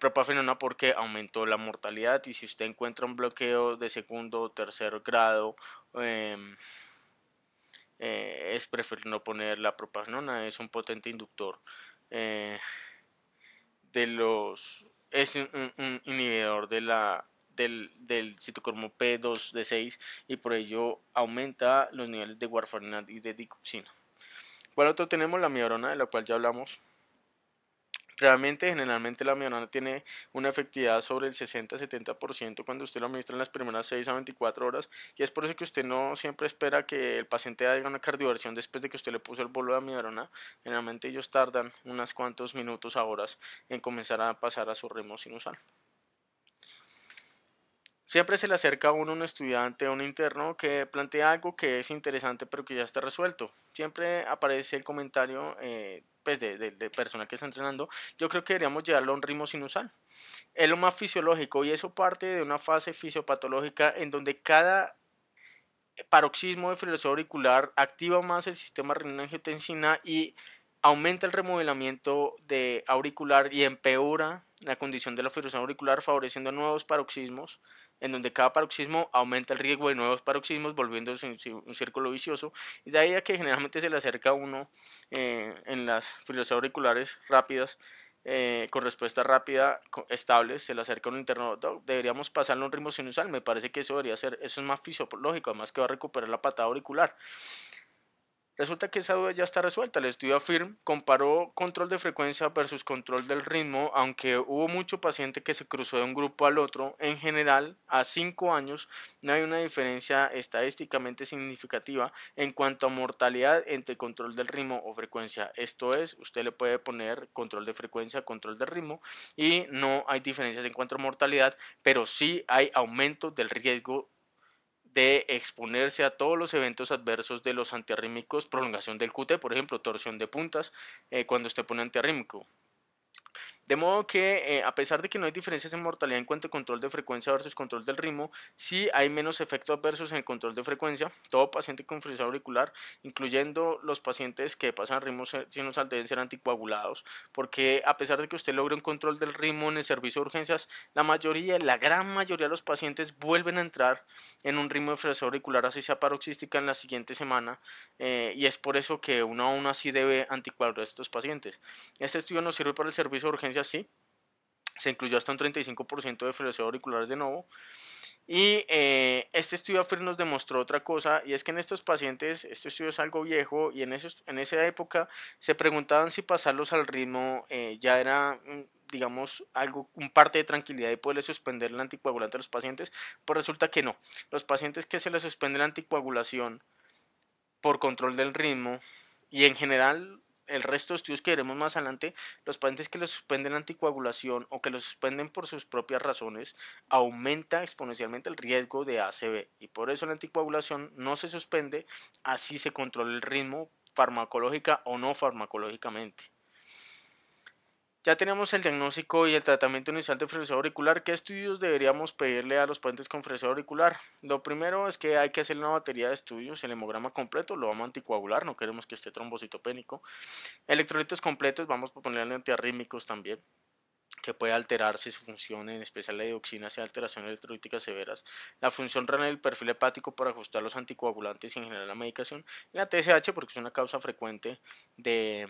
propafenona porque aumentó la mortalidad, y si usted encuentra un bloqueo de segundo o tercer grado, eh, es preferible no poner la propafenona. Es un potente inductor eh, de los es un inhibidor del citocromo P2D6 y por ello aumenta los niveles de warfarina y de digoxina. ¿Cuál otro tenemos? La amiodarona, de la cual ya hablamos. Realmente, generalmente la amiodarona tiene una efectividad sobre el 60-70% cuando usted lo administra en las primeras 6 a 24 horas, y es por eso que usted no siempre espera que el paciente haga una cardioversión después de que usted le puso el bolo de amiodarona. Generalmente ellos tardan unos cuantos minutos a horas en comenzar a pasar a su ritmo sinusal. Siempre se le acerca a uno un estudiante o un interno que plantea algo que es interesante pero que ya está resuelto. Siempre aparece el comentario pues de personal que está entrenando: yo creo que deberíamos llevarlo a un ritmo sinusal. Es lo más fisiológico y eso parte de una fase fisiopatológica en donde cada paroxismo de fibrilación auricular activa más el sistema renina-angiotensina y aumenta el remodelamiento de auricular y empeora la condición de la fibrilación auricular, favoreciendo nuevos paroxismos, en donde cada paroxismo aumenta el riesgo de nuevos paroxismos, volviéndose un círculo vicioso. Y de ahí a que generalmente se le acerca a uno en las fibrilaciones auriculares rápidas, con respuesta rápida, estable, se le acerca un interno: deberíamos pasarle un ritmo sinusal. Me parece que eso debería ser, eso es más fisiológico, además que va a recuperar la patada auricular. Resulta que esa duda ya está resuelta. El estudio AFIRM comparó control de frecuencia versus control del ritmo, aunque hubo mucho paciente que se cruzó de un grupo al otro. En general, a 5 años no hay una diferencia estadísticamente significativa en cuanto a mortalidad entre control del ritmo o frecuencia. Esto es, usted le puede poner control de frecuencia, control del ritmo, y no hay diferencias en cuanto a mortalidad, pero sí hay aumento del riesgo de exponerse a todos los eventos adversos de los antiarrítmicos, prolongación del QT, por ejemplo, torsión de puntas, cuando usted pone antiarrítmico. De modo que, a pesar de que no hay diferencias en mortalidad en cuanto a control de frecuencia versus control del ritmo, sí hay menos efectos adversos en el control de frecuencia. Todo paciente con fibrilación auricular, incluyendo los pacientes que pasan a ritmo sinusal, deben ser anticoagulados, porque a pesar de que usted logre un control del ritmo en el servicio de urgencias, la gran mayoría de los pacientes vuelven a entrar en un ritmo de fibrilación auricular, así sea paroxística, en la siguiente semana, y es por eso que uno aún así debe anticoagular a estos pacientes. Este estudio nos sirve para el servicio de urgencias, sí. Se incluyó hasta un 35% de fibrilación auriculares de nuevo. Y este estudio AFIR nos demostró otra cosa, y es que en estos pacientes, este estudio es algo viejo, y en esa época se preguntaban si pasarlos al ritmo ya era, digamos, un parte de tranquilidad y poderle suspender el anticoagulante a los pacientes. Pues resulta que no. Los pacientes que se les suspende la anticoagulación por control del ritmo, y en general el resto de estudios que veremos más adelante, los pacientes que les suspenden la anticoagulación o que los suspenden por sus propias razones, aumenta exponencialmente el riesgo de ACV, y por eso la anticoagulación no se suspende, así se controla el ritmo farmacológica o no farmacológicamente. Ya tenemos el diagnóstico y el tratamiento inicial de fibrilación auricular. ¿Qué estudios deberíamos pedirle a los pacientes con fibrilación auricular? Lo primero es que hay que hacer una batería de estudios, el hemograma completo, lo vamos a anticoagular, no queremos que esté trombocitopénico. Electrolitos completos, vamos a ponerle antiarrítmicos también, que puede alterarse su función, en especial la dioxina, si hay alteraciones electrolíticas severas. La función renal y el perfil hepático para ajustar los anticoagulantes y en general la medicación. Y la TSH, porque es una causa frecuente de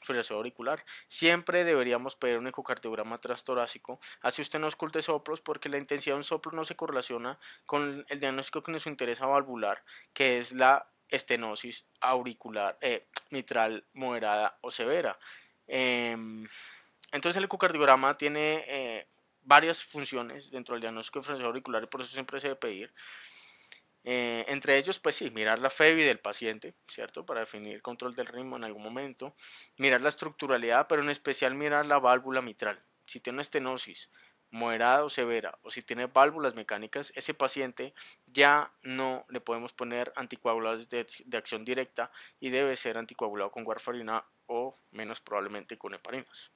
fibrilación auricular. Siempre deberíamos pedir un ecocardiograma transtorácico, así usted no oculte soplos, porque la intensidad de un soplo no se correlaciona con el diagnóstico que nos interesa valvular, que es la estenosis auricular mitral moderada o severa. Entonces el ecocardiograma tiene varias funciones dentro del diagnóstico de fibrilación auricular, y por eso siempre se debe pedir. Entre ellos, pues sí, mirar la FEBI del paciente, ¿cierto? Para definir control del ritmo en algún momento, mirar la estructuralidad, pero en especial mirar la válvula mitral. Si tiene una estenosis moderada o severa, o si tiene válvulas mecánicas, ese paciente ya no le podemos poner anticoagulantes de acción directa y debe ser anticoagulado con warfarina o menos probablemente con heparinas.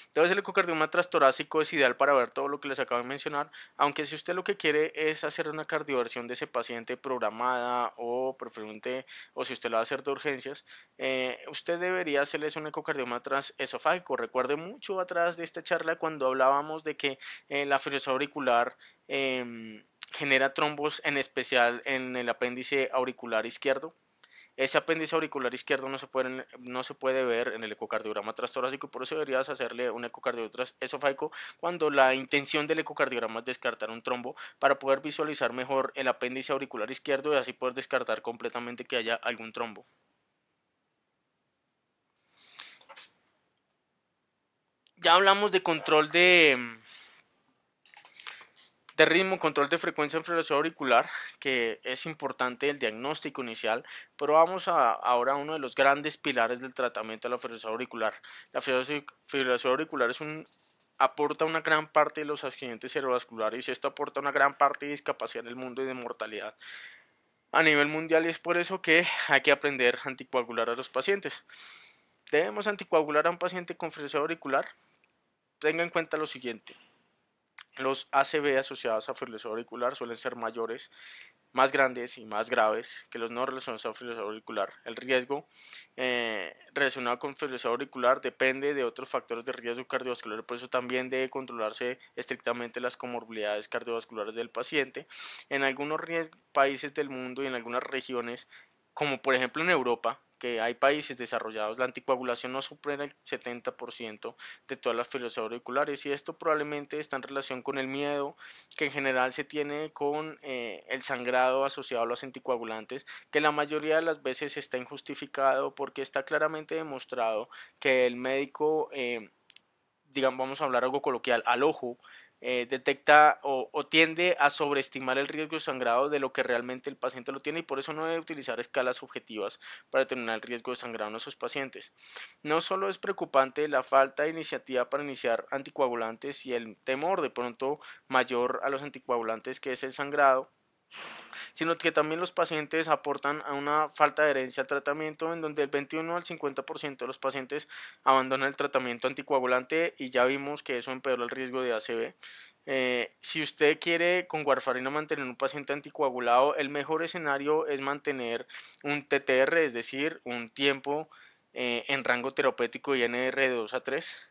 Entonces el ecocardiograma transtorácico es ideal para ver todo lo que les acabo de mencionar, aunque si usted lo que quiere es hacer una cardioversión de ese paciente programada o preferiblemente, o si usted lo va a hacer de urgencias, usted debería hacerles un ecocardiograma transesofágico. Recuerde mucho atrás de esta charla cuando hablábamos de que la fibrilación auricular genera trombos, en especial en el apéndice auricular izquierdo. Ese apéndice auricular izquierdo no se puede ver en el ecocardiograma transtorácico y por eso deberías hacerle un ecocardiograma esofágico cuando la intención del ecocardiograma es descartar un trombo para poder visualizar mejor el apéndice auricular izquierdo y así poder descartar completamente que haya algún trombo. Ya hablamos de control de ritmo, control de frecuencia en fibrilación auricular, que es importante el diagnóstico inicial, pero vamos ahora a uno de los grandes pilares del tratamiento de la fibrilación auricular. La fibrilación auricular aporta una gran parte de los accidentes cerebrovasculares y esto aporta una gran parte de discapacidad en el mundo y de mortalidad a nivel mundial y es por eso que hay que aprender a anticoagular a los pacientes. Debemos anticoagular a un paciente con fibrilación auricular. Tenga en cuenta lo siguiente. Los ACV asociados a fibrilación auricular suelen ser mayores, más grandes y más graves que los no relacionados a fibrilación auricular. El riesgo relacionado con fibrilación auricular depende de otros factores de riesgo cardiovascular, por eso también debe controlarse estrictamente las comorbilidades cardiovasculares del paciente. En algunos países del mundo y en algunas regiones, como por ejemplo en Europa, que hay países desarrollados, la anticoagulación no supera el 70% de todas las fibrilaciones auriculares y esto probablemente está en relación con el miedo que en general se tiene con el sangrado asociado a los anticoagulantes, que la mayoría de las veces está injustificado porque está claramente demostrado que el médico, digamos, vamos a hablar algo coloquial, al ojo, detecta o tiende a sobreestimar el riesgo de sangrado de lo que realmente el paciente lo tiene y por eso no debe utilizar escalas objetivas para determinar el riesgo de sangrado en esos pacientes. No solo es preocupante la falta de iniciativa para iniciar anticoagulantes y el temor de pronto mayor a los anticoagulantes que es el sangrado, sino que también los pacientes aportan a una falta de adherencia al tratamiento en donde el 21 al 50% de los pacientes abandonan el tratamiento anticoagulante y ya vimos que eso empeora el riesgo de ACV. Si usted quiere con warfarina mantener un paciente anticoagulado, el mejor escenario es mantener un TTR, es decir, un tiempo en rango terapéutico INR de 2 a 3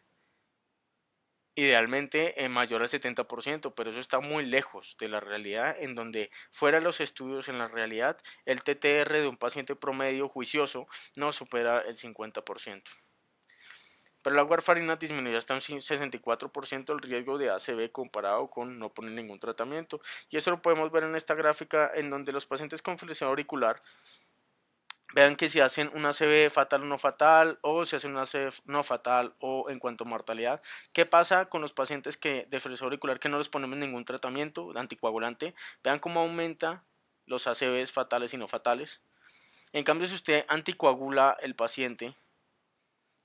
idealmente mayor al 70%, pero eso está muy lejos de la realidad, en donde fuera de los estudios en la realidad, el TTR de un paciente promedio juicioso no supera el 50%. Pero la warfarina disminuye hasta un 64% el riesgo de ACV comparado con no poner ningún tratamiento. Y eso lo podemos ver en esta gráfica en donde los pacientes con fibrilación auricular vean que si hacen una ACV fatal o no fatal, o si hacen una ACV no fatal o en cuanto a mortalidad. ¿Qué pasa con los pacientes de fibrilación auricular que no les ponemos ningún tratamiento anticoagulante? Vean cómo aumenta los ACVs fatales y no fatales. En cambio, si usted anticoagula el paciente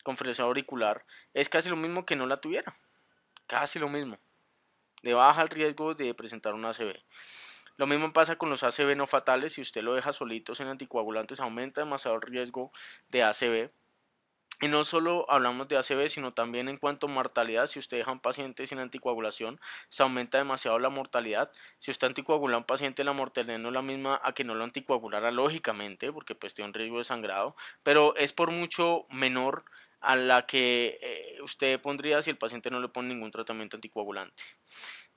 con fibrilación auricular, es casi lo mismo que no la tuviera. Casi lo mismo. Le baja el riesgo de presentar una ACV. Lo mismo pasa con los ACV no fatales, si usted lo deja solitos en anticoagulantes aumenta demasiado el riesgo de ACV. Y no solo hablamos de ACV, sino también en cuanto a mortalidad, si usted deja a un paciente sin anticoagulación, se aumenta demasiado la mortalidad. Si usted anticoagula a un paciente, la mortalidad no es la misma a que no lo anticoagulara lógicamente, porque pues tiene un riesgo de sangrado, pero es por mucho menor a la que usted pondría si el paciente no le pone ningún tratamiento anticoagulante.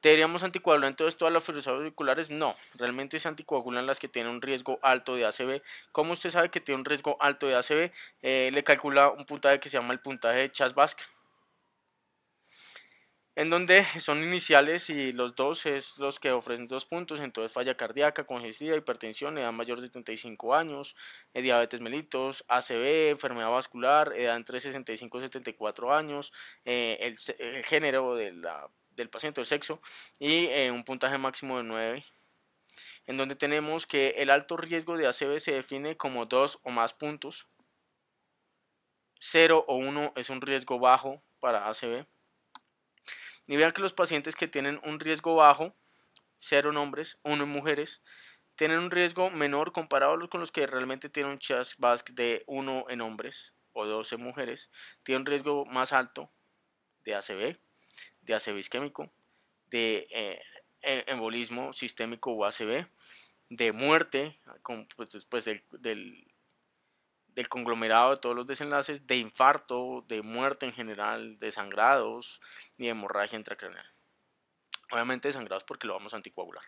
¿Deberíamos anticoagular entonces todas las fibrilaciones auriculares? No, realmente se anticoagulan las que tienen un riesgo alto de ACV. ¿Cómo usted sabe que tiene un riesgo alto de ACV? Le calcula un puntaje que se llama el puntaje de Chas-Basque, en donde son iniciales y los dos es los que ofrecen 2 puntos, entonces falla cardíaca, congestiva, hipertensión, edad mayor de 75 años, diabetes mellitus, ACV, enfermedad vascular, edad entre 65 y 74 años, el género del paciente, el sexo, y un puntaje máximo de 9. en donde tenemos que el alto riesgo de ACV se define como 2 o más puntos, 0 o 1 es un riesgo bajo para ACV. Y vean que los pacientes que tienen un riesgo bajo, 0 en hombres, 1 en mujeres, tienen un riesgo menor comparado con los que realmente tienen un CHA2-VASc de 1 en hombres o 2 en mujeres, tienen un riesgo más alto de ACV, de ACV isquémico, de embolismo sistémico o ACV, de muerte, pues del conglomerado de todos los desenlaces, de infarto, de muerte en general, de sangrados y de hemorragia intracraneal. Obviamente de sangrados porque lo vamos a anticoagular.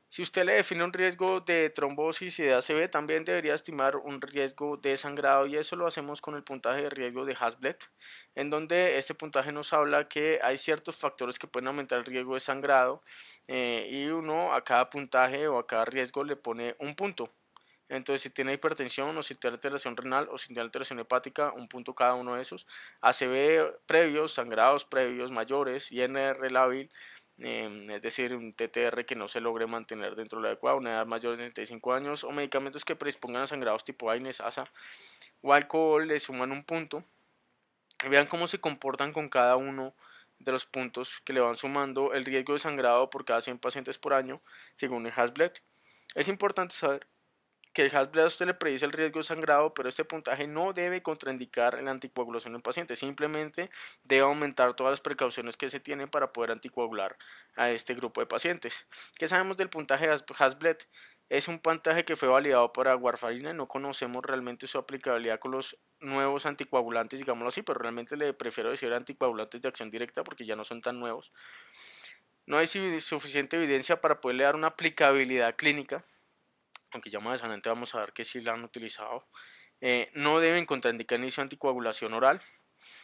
Si usted le define un riesgo de trombosis y de ACV, también debería estimar un riesgo de sangrado, y eso lo hacemos con el puntaje de riesgo de Hasbled, en donde este puntaje nos habla que hay ciertos factores que pueden aumentar el riesgo de sangrado, y uno a cada puntaje o a cada riesgo le pone un punto. Entonces, si tiene hipertensión o si tiene alteración renal o si tiene alteración hepática, un punto cada uno de esos. ACV previos, sangrados previos mayores, INR lábil, es decir, un TTR que no se logre mantener dentro de lo adecuado, una edad mayor de 35 años, o medicamentos que predispongan a sangrados tipo AINES, ASA o alcohol, le suman un punto. Y vean cómo se comportan con cada uno de los puntos que le van sumando el riesgo de sangrado por cada 100 pacientes por año, según el Hasbled. Es importante saber que el Hasbled a usted le predice el riesgo de sangrado, pero este puntaje no debe contraindicar la anticoagulación en el paciente, simplemente debe aumentar todas las precauciones que se tienen para poder anticoagular a este grupo de pacientes. ¿Qué sabemos del puntaje de Hasbled? Es un puntaje que fue validado para warfarina, no conocemos realmente su aplicabilidad con los nuevos anticoagulantes, digámoslo así, pero realmente le prefiero decir anticoagulantes de acción directa porque ya no son tan nuevos. No hay suficiente evidencia para poderle dar una aplicabilidad clínica, aunque ya más adelante vamos a ver que sí la han utilizado. No deben contraindicar inicio de anticoagulación oral.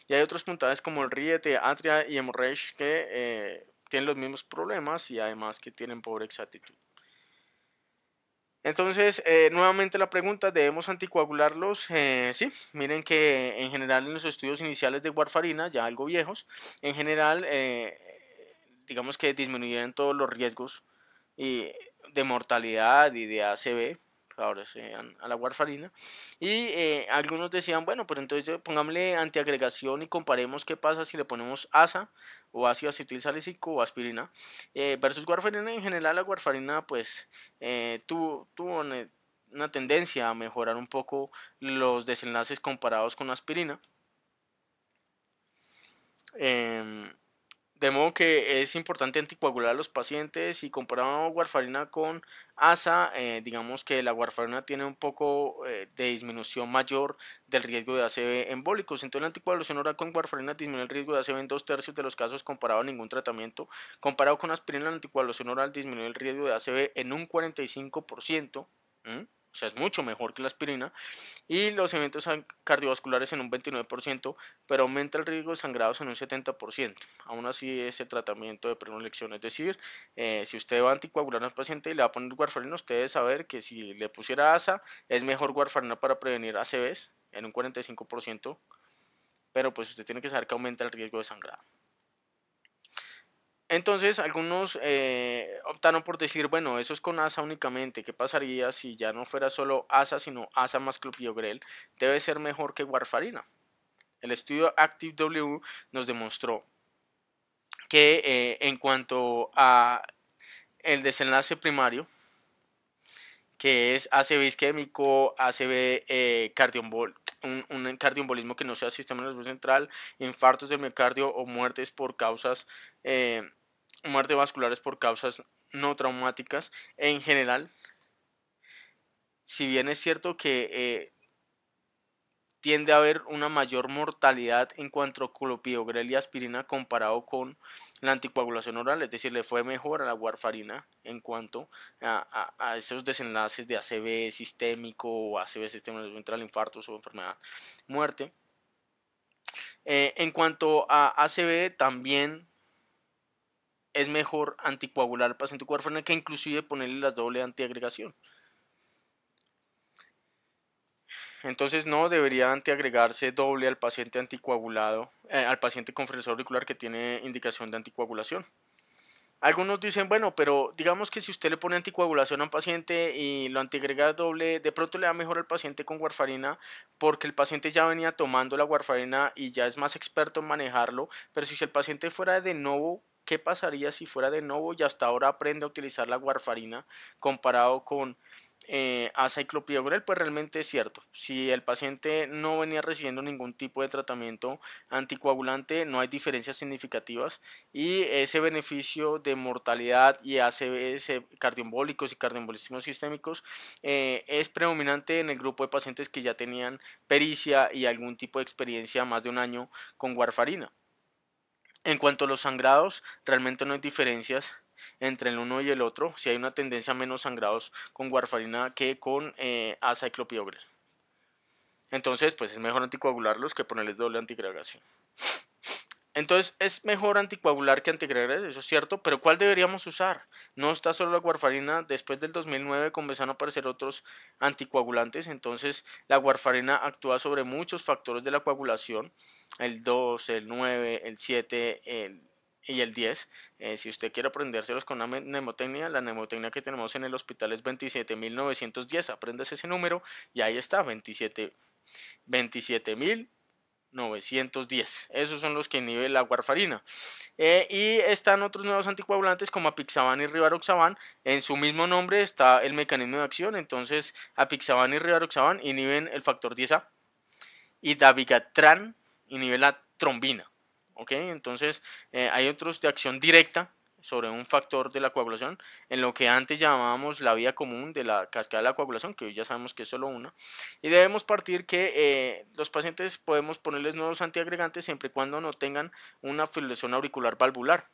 Y hay otros puntajes como el RIET, Atria y Hemorrhage que tienen los mismos problemas y además que tienen pobre exactitud. Entonces, nuevamente la pregunta, ¿debemos anticoagularlos? Sí, miren que en general en los estudios iniciales de warfarina, ya algo viejos, en general, digamos que disminuyen todos los riesgos y de mortalidad y de ACV, ahora sean a la warfarina, y algunos decían, bueno, pero entonces pongámosle antiagregación y comparemos qué pasa si le ponemos ASA o ácido acetil salicílico o aspirina versus warfarina. En general la warfarina pues tuvo una tendencia a mejorar un poco los desenlaces comparados con aspirina. De modo que es importante anticoagular a los pacientes, y comparado warfarina con ASA, digamos que la warfarina tiene un poco de disminución mayor del riesgo de ACV embólicos. Entonces la anticoagulación oral con warfarina disminuye el riesgo de ACV en 2/3 de los casos comparado a ningún tratamiento. Comparado con aspirina, la anticoagulación oral disminuye el riesgo de ACV en un 45%. O sea, es mucho mejor que la aspirina, y los eventos cardiovasculares en un 29%, pero aumenta el riesgo de sangrados en un 70%. Aún así, ese tratamiento de prenolección, es decir, si usted va a anticoagular al paciente y le va a poner warfarina, usted debe saber que si le pusiera ASA, es mejor warfarina para prevenir ACVs en un 45%, pero pues usted tiene que saber que aumenta el riesgo de sangrado. Entonces, algunos optaron por decir, bueno, eso es con ASA únicamente. ¿Qué pasaría si ya no fuera solo ASA, sino ASA más clopidogrel? Debe ser mejor que warfarina. El estudio ActiveW nos demostró que en cuanto a el desenlace primario, que es ACV isquémico, ACV un cardioembolismo que no sea sistema nervioso central, infartos del miocardio o muertes por causas muertes vasculares por causas no traumáticas en general, si bien es cierto que tiende a haber una mayor mortalidad en cuanto a clopidogrel y aspirina comparado con la anticoagulación oral, es decir, le fue mejor a la warfarina en cuanto a esos desenlaces de ACV sistémico o ACV sistema nervioso central, infartos o enfermedad, muerte. En cuanto a ACV, también es mejor anticoagular al paciente con warfarina que inclusive ponerle la doble antiagregación. Entonces no debería antiagregarse doble al paciente anticoagulado, al paciente con frenazón auricular que tiene indicación de anticoagulación. Algunos dicen, bueno, pero digamos que si usted le pone anticoagulación a un paciente y lo antiagrega doble, de pronto le da mejor al paciente con warfarina porque el paciente ya venía tomando la warfarina y ya es más experto en manejarlo, pero si el paciente fuera de nuevo, ¿qué pasaría si fuera de nuevo y hasta ahora aprende a utilizar la warfarina comparado con azaciclovir? Pues realmente es cierto. Si el paciente no venía recibiendo ningún tipo de tratamiento anticoagulante, no hay diferencias significativas y ese beneficio de mortalidad y ACVs cardioembólicos y cardioembolismos sistémicos es predominante en el grupo de pacientes que ya tenían pericia y algún tipo de experiencia más de un año con warfarina. En cuanto a los sangrados, realmente no hay diferencias entre el uno y el otro, si hay una tendencia a menos sangrados con warfarina que con azaciclovir. Entonces, pues es mejor anticoagularlos que ponerles doble antiagregación. Entonces es mejor anticoagular que antiagregar, eso es cierto, pero ¿cuál deberíamos usar? No está solo la warfarina, después del 2009 comenzaron a aparecer otros anticoagulantes, entonces la warfarina actúa sobre muchos factores de la coagulación, el 2, el 9, el 7, y el 10. Si usted quiere aprendérselos con una mnemotecnia, la mnemotecnia que tenemos en el hospital es 27.910, apréndase ese número y ahí está, 27.000 910. Esos son los que inhiben la warfarina. Y están otros nuevos anticoagulantes como apixaban y rivaroxaban. En su mismo nombre está el mecanismo de acción. Entonces, apixaban y rivaroxaban inhiben el factor 10A. Y dabigatran inhibe la trombina. ¿Ok? Entonces, hay otros de acción directa sobre un factor de la coagulación, en lo que antes llamábamos la vía común de la cascada de la coagulación, que hoy ya sabemos que es solo una, y debemos partir que los pacientes podemos ponerles nuevos antiagregantes siempre y cuando no tengan una fibrilación auricular valvular.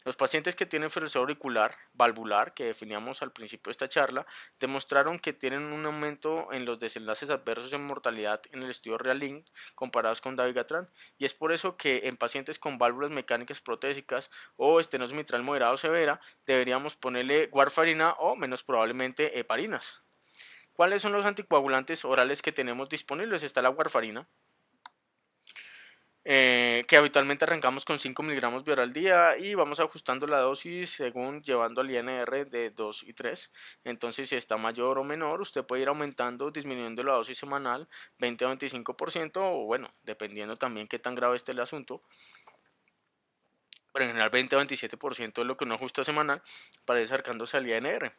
Los pacientes que tienen fibrilación auricular valvular, que definíamos al principio de esta charla, demostraron que tienen un aumento en los desenlaces adversos en mortalidad en el estudio REAL-LINK comparados con dabigatran, y es por eso que en pacientes con válvulas mecánicas protésicas o estenosis mitral moderada o severa deberíamos ponerle warfarina o menos probablemente heparinas. ¿Cuáles son los anticoagulantes orales que tenemos disponibles? Está la warfarina, que habitualmente arrancamos con 5 miligramos vía al día y vamos ajustando la dosis según llevando al INR de 2 y 3. Entonces, si está mayor o menor, usted puede ir aumentando, disminuyendo la dosis semanal 20 a 25%, o bueno, dependiendo también qué tan grave esté el asunto. Pero en general 20 a 27% es lo que uno ajusta semanal para ir acercándose al INR.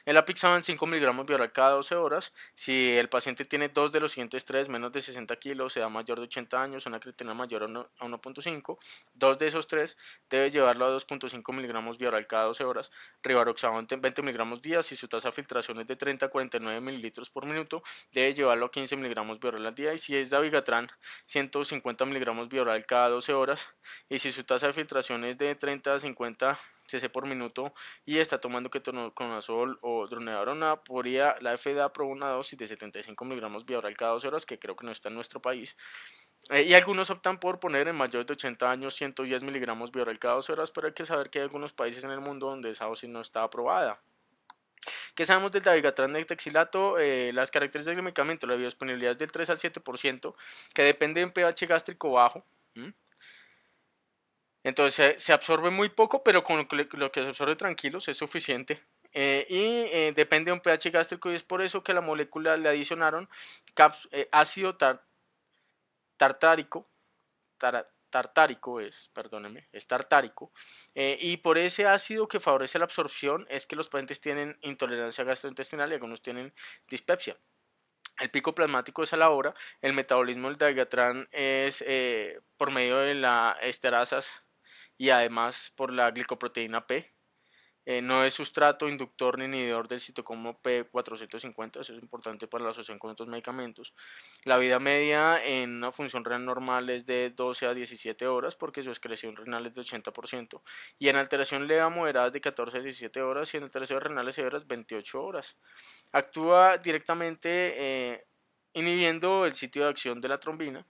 El apixaban 5 miligramos vía oral cada 12 horas. Si el paciente tiene dos de los siguientes tres, menos de 60 kilos, edad mayor de 80 años, una creatinina mayor a 1.5, dos de esos tres debe llevarlo a 2.5 miligramos vía oral cada 12 horas. Rivaroxaban 20 miligramos día. Si su tasa de filtración es de 30 a 49 mililitros por minuto, debe llevarlo a 15 miligramos vía oral al día. Y si es dabigatran, 150 miligramos vía oral cada 12 horas. Y si su tasa de filtración es de 30 a 50 cc por minuto y está tomando ketoconazol o dronedarona, podría, la FDA aprobó una dosis de 75 miligramos vía oral cada 12 horas, que creo que no está en nuestro país. Y algunos optan por poner en mayores de 80 años 110 miligramos vía oral cada 12 horas, pero hay que saber que hay algunos países en el mundo donde esa dosis no está aprobada. ¿Qué sabemos del dabigatran metaxilato? Las características del medicamento, la biodisponibilidad es del 3 al 7%, que depende de un pH gástrico bajo. Entonces se absorbe muy poco, pero con lo que se absorbe tranquilos es suficiente. Depende de un pH gástrico y es por eso que a la molécula le adicionaron ácido tartárico, tartárico es, perdónenme, es tartárico, y por ese ácido que favorece la absorción es que los pacientes tienen intolerancia gastrointestinal y algunos tienen dispepsia. El pico plasmático es a la hora, el metabolismo del dabigatran es por medio de las esterasas y además por la glicoproteína P. No es sustrato, inductor ni inhibidor del citocromo P450, eso es importante para la asociación con otros medicamentos. La vida media en una función renal normal es de 12 a 17 horas porque su excreción renal es de 80% y en alteración leve a moderada es de 14 a 17 horas y en alteraciones renales severas 28 horas. Actúa directamente inhibiendo el sitio de acción de la trombina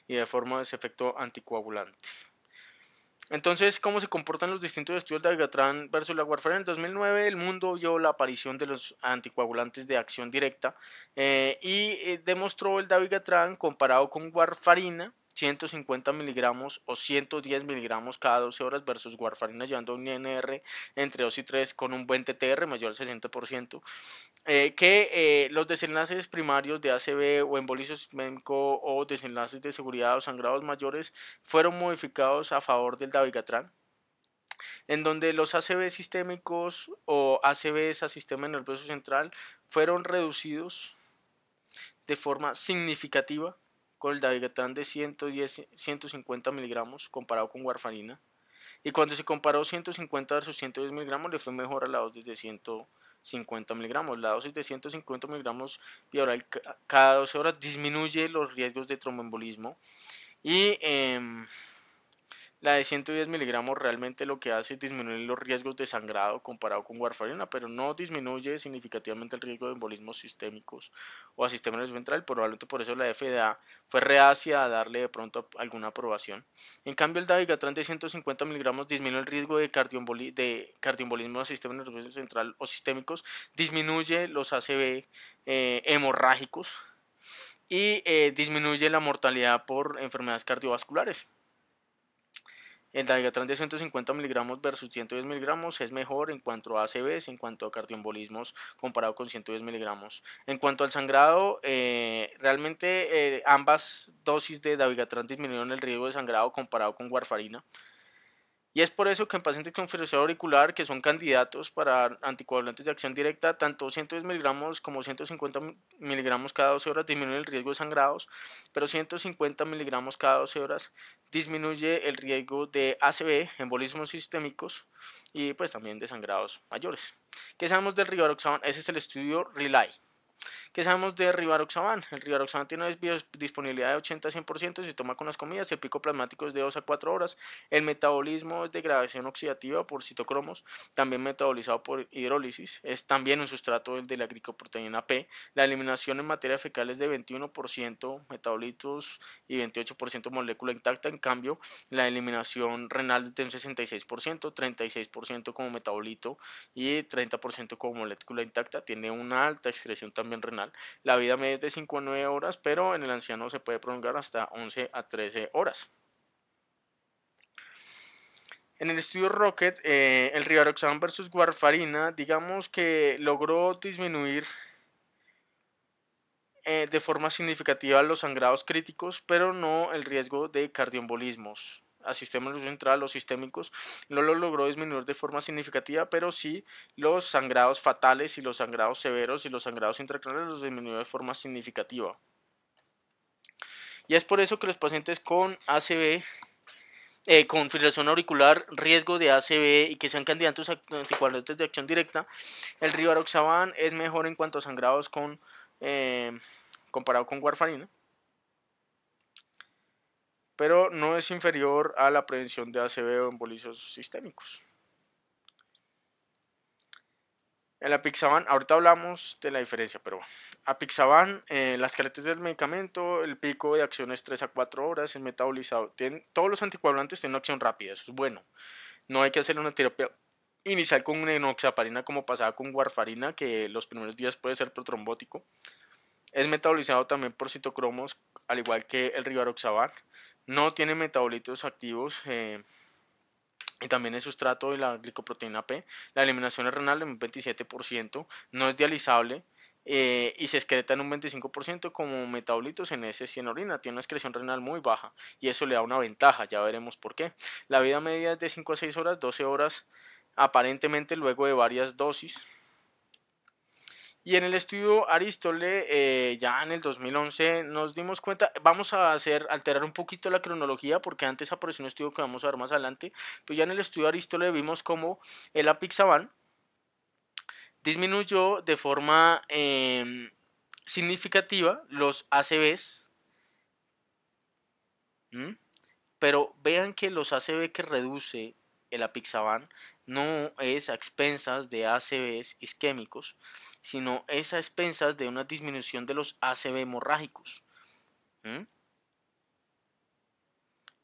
y de forma de ese efecto anticoagulante. Entonces, ¿cómo se comportan los distintos estudios de dabigatran versus la warfarina? En el 2009 el mundo vio la aparición de los anticoagulantes de acción directa y demostró el dabigatran comparado con warfarina 150 miligramos o 110 miligramos cada 12 horas versus warfarina llevando un INR entre 2 y 3 con un buen TTR mayor al 60%. Los desenlaces primarios de ACV o embolizo sistémico o desenlaces de seguridad o sangrados mayores fueron modificados a favor del dabigatran, en donde los ACV sistémicos o ACVs a sistema nervioso central fueron reducidos de forma significativa con el dabigatran de 150 miligramos comparado con warfarina. Y cuando se comparó 150 versus 110 miligramos, le fue mejor a la dosis de 150 miligramos. La dosis de 150 miligramos vía oral cada 12 horas disminuye los riesgos de tromboembolismo. Y la de 110 miligramos realmente lo que hace es disminuir los riesgos de sangrado comparado con warfarina, pero no disminuye significativamente el riesgo de embolismos sistémicos o a sistema nervioso central. Probablemente por eso la FDA fue reacia a darle de pronto alguna aprobación. En cambio, el dabigatran de 150 miligramos disminuye el riesgo de cardioembolismo a sistema nervioso central o sistémicos, disminuye los ACV hemorrágicos y disminuye la mortalidad por enfermedades cardiovasculares. El dabigatran de 150 miligramos versus 110 miligramos es mejor en cuanto a ACVs, en cuanto a cardioembolismos comparado con 110 miligramos. En cuanto al sangrado, realmente ambas dosis de dabigatran disminuyeron el riesgo de sangrado comparado con warfarina. Y es por eso que en pacientes con fibrilación auricular que son candidatos para anticoagulantes de acción directa, tanto 110 miligramos como 150 miligramos cada 12 horas disminuyen el riesgo de sangrados, pero 150 miligramos cada 12 horas disminuye el riesgo de ACV, embolismos sistémicos y pues también de sangrados mayores. ¿Qué sabemos del rivaroxaban? Ese es el estudio RELY. ¿Qué sabemos de rivaroxaban? El rivaroxaban tiene una disponibilidad de 80 a 100% y se toma con las comidas. El pico plasmático es de 2 a 4 horas. El metabolismo es degradación oxidativa por citocromos, también metabolizado por hidrólisis. Es también un sustrato de la glicoproteína P. La eliminación en materia fecal es de 21% metabolitos y 28% molécula intacta. En cambio, la eliminación renal es de un 66%, 36% como metabolito y 30% como molécula intacta. Tiene una alta excreción también renal. La vida media es de 5 a 9 horas, pero en el anciano se puede prolongar hasta 11 a 13 horas. En el estudio Rocket, el rivaroxaban versus warfarina, digamos que logró disminuir de forma significativa los sangrados críticos, pero no el riesgo de cardioembolismos a sistema nervioso central o sistémicos. No lo logró disminuir de forma significativa, pero sí los sangrados fatales y los sangrados severos y los sangrados intracraneales los disminuyó de forma significativa. Y es por eso que los pacientes con ACV, con fibrilación auricular, riesgo de ACV y que sean candidatos a anticoagulantes de acción directa, el rivaroxaban es mejor en cuanto a sangrados comparado con warfarina, pero no es inferior a la prevención de ACV o embolizos sistémicos. El apixaban, ahorita hablamos de la diferencia, pero apixaban, las características del medicamento, el pico de acción es 3 a 4 horas, el metabolizado, todos los anticoagulantes tienen acción rápida, eso es bueno. No hay que hacer una terapia inicial con enoxaparina como pasaba con warfarina, que los primeros días puede ser protrombótico. Es metabolizado también por citocromos, al igual que el rivaroxaban. No tiene metabolitos activos y también es sustrato de la glicoproteína P. La eliminación es renal en un 27%, no es dializable y se excreta en un 25% como metabolitos en heces y en orina. Tiene una excreción renal muy baja y eso le da una ventaja, ya veremos por qué. La vida media es de 5 a 6 horas, 12 horas aparentemente luego de varias dosis. Y en el estudio Arístole, ya en el 2011 nos dimos cuenta, vamos a alterar un poquito la cronología porque antes apareció un estudio que vamos a ver más adelante, pero ya en el estudio Arístole vimos cómo el apixaban disminuyó de forma significativa los ACVs, pero vean que los ACV que reduce el apixaban no es a expensas de ACVs isquémicos, sino es a expensas de una disminución de los ACV hemorrágicos.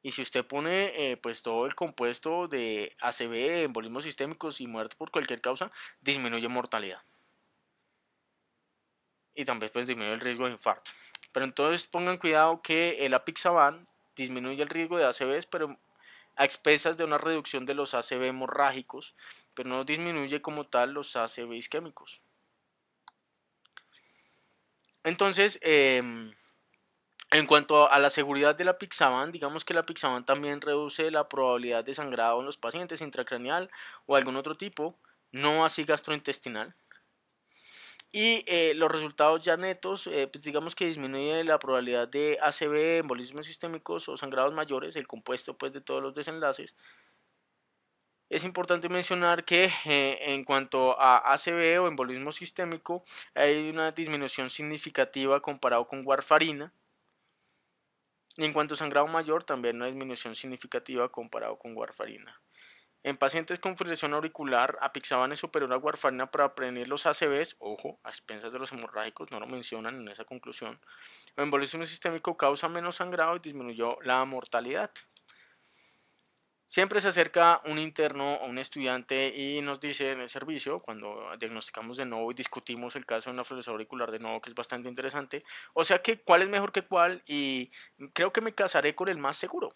Y si usted pone pues todo el compuesto de ACV, embolismos sistémicos y muerte por cualquier causa, disminuye mortalidad. Y también pues disminuye el riesgo de infarto. Pero entonces pongan cuidado que el apixaban disminuye el riesgo de ACVs, pero a expensas de una reducción de los ACV hemorrágicos, pero no disminuye como tal los ACV isquémicos. Entonces, en cuanto a la seguridad de la Pixaban, digamos que la Pixaban también reduce la probabilidad de sangrado en los pacientes intracraneal o algún otro tipo, no así gastrointestinal. Y los resultados ya netos, pues digamos que disminuye la probabilidad de ACV, embolismos sistémicos o sangrados mayores, el compuesto pues de todos los desenlaces. Es importante mencionar que en cuanto a ACV o embolismo sistémico hay una disminución significativa comparado con warfarina. Y en cuanto a sangrado mayor también una disminución significativa comparado con warfarina. En pacientes con fibrilación auricular, apixaban es superior a warfarina para prevenir los ACVs, ojo, a expensas de los hemorrágicos, no lo mencionan en esa conclusión. El embolismo sistémico causa menos sangrado y disminuyó la mortalidad. Siempre se acerca un interno o un estudiante y nos dice en el servicio, cuando diagnosticamos de nuevo y discutimos el caso de una fibrilación auricular de nuevo, que es bastante interesante, o sea que cuál es mejor que cuál y creo que me casaré con el más seguro.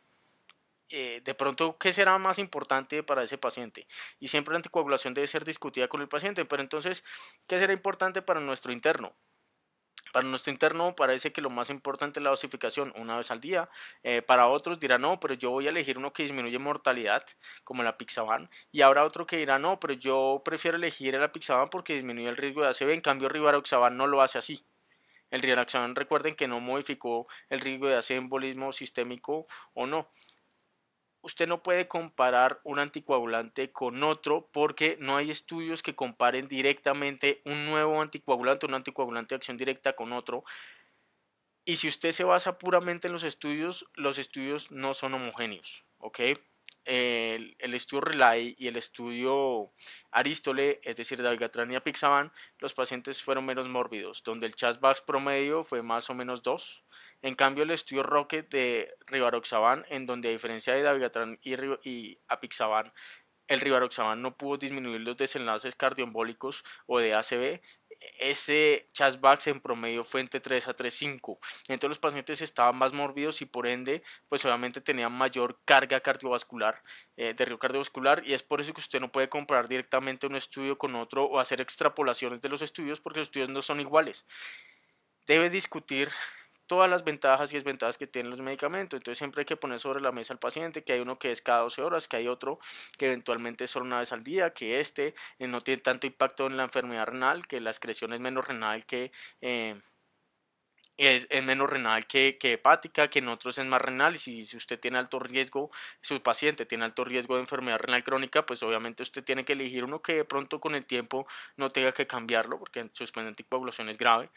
De pronto, ¿qué será más importante para ese paciente? Y siempre la anticoagulación debe ser discutida con el paciente, pero entonces, ¿qué será importante para nuestro interno? Para nuestro interno parece que lo más importante es la dosificación una vez al día. Para otros dirán, no, pero yo voy a elegir uno que disminuye mortalidad, como la Pixaban. Y habrá otro que dirá, no, pero yo prefiero elegir el Pixaban porque disminuye el riesgo de ACV. En cambio, Rivaroxaban no lo hace así. El Rivaroxaban, recuerden que no modificó el riesgo de ACV embolismo sistémico o no. Usted no puede comparar un anticoagulante con otro porque no hay estudios que comparen directamente un nuevo anticoagulante, un anticoagulante de acción directa con otro. Y si usted se basa puramente en los estudios no son homogéneos, ¿ok? El estudio RELAY y el estudio Arístole, es decir, Dabigatran y Apixaban, los pacientes fueron menos mórbidos, donde el CHAS-BAX promedio fue más o menos 2. En cambio, el estudio Rocket de Rivaroxaban, en donde a diferencia de Dabigatran y Apixaban, el Rivaroxaban no pudo disminuir los desenlaces cardioembólicos o de ACV, ese CHAS-BAX en promedio fue entre 3 a 3,5. Entonces los pacientes estaban más mórbidos y por ende, pues obviamente tenían mayor carga cardiovascular, de riesgo cardiovascular, y es por eso que usted no puede comparar directamente un estudio con otro o hacer extrapolaciones de los estudios porque los estudios no son iguales. Debe discutir todas las ventajas y desventajas que tienen los medicamentos. Entonces siempre hay que poner sobre la mesa al paciente que hay uno que es cada 12 horas, que hay otro que eventualmente es solo una vez al día, que no tiene tanto impacto en la enfermedad renal, que la excreción es menos renal que... es menos renal que hepática, que en otros es más renal, y si usted tiene alto riesgo, su paciente tiene alto riesgo de enfermedad renal crónica, pues obviamente usted tiene que elegir uno que de pronto con el tiempo no tenga que cambiarlo, porque su anticoagulación es grave.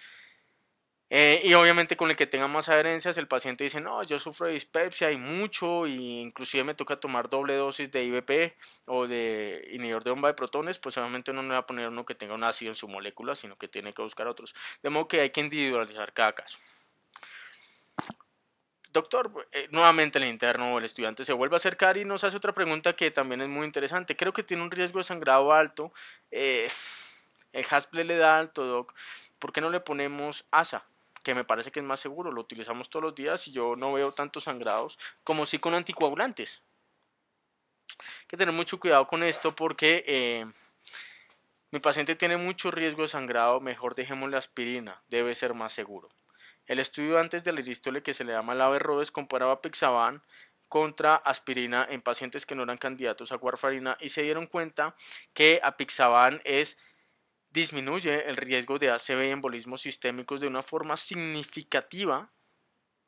Y obviamente con el que tenga más adherencias, el paciente dice, no, yo sufro de dispepsia y mucho, y inclusive me toca tomar doble dosis de IVP o de inhibidor de bomba de protones, pues obviamente no le va a poner uno que tenga un ácido en su molécula, sino que tiene que buscar otros. De modo que hay que individualizar cada caso. Doctor, nuevamente el interno o el estudiante se vuelve a acercar y nos hace otra pregunta que también es muy interesante. Creo que tiene un riesgo de sangrado alto. El Hasple le da alto, doc. ¿Por qué no le ponemos ASA? Que me parece que es más seguro, lo utilizamos todos los días y yo no veo tantos sangrados como sí con anticoagulantes. Hay que tener mucho cuidado con esto porque mi paciente tiene mucho riesgo de sangrado, mejor dejémosle aspirina, debe ser más seguro. El estudio antes del Arístole, que se le llama la Averroes, comparaba Pixaban contra aspirina en pacientes que no eran candidatos a warfarina y se dieron cuenta que Apixaban disminuye el riesgo de ACV y embolismos sistémicos de una forma significativa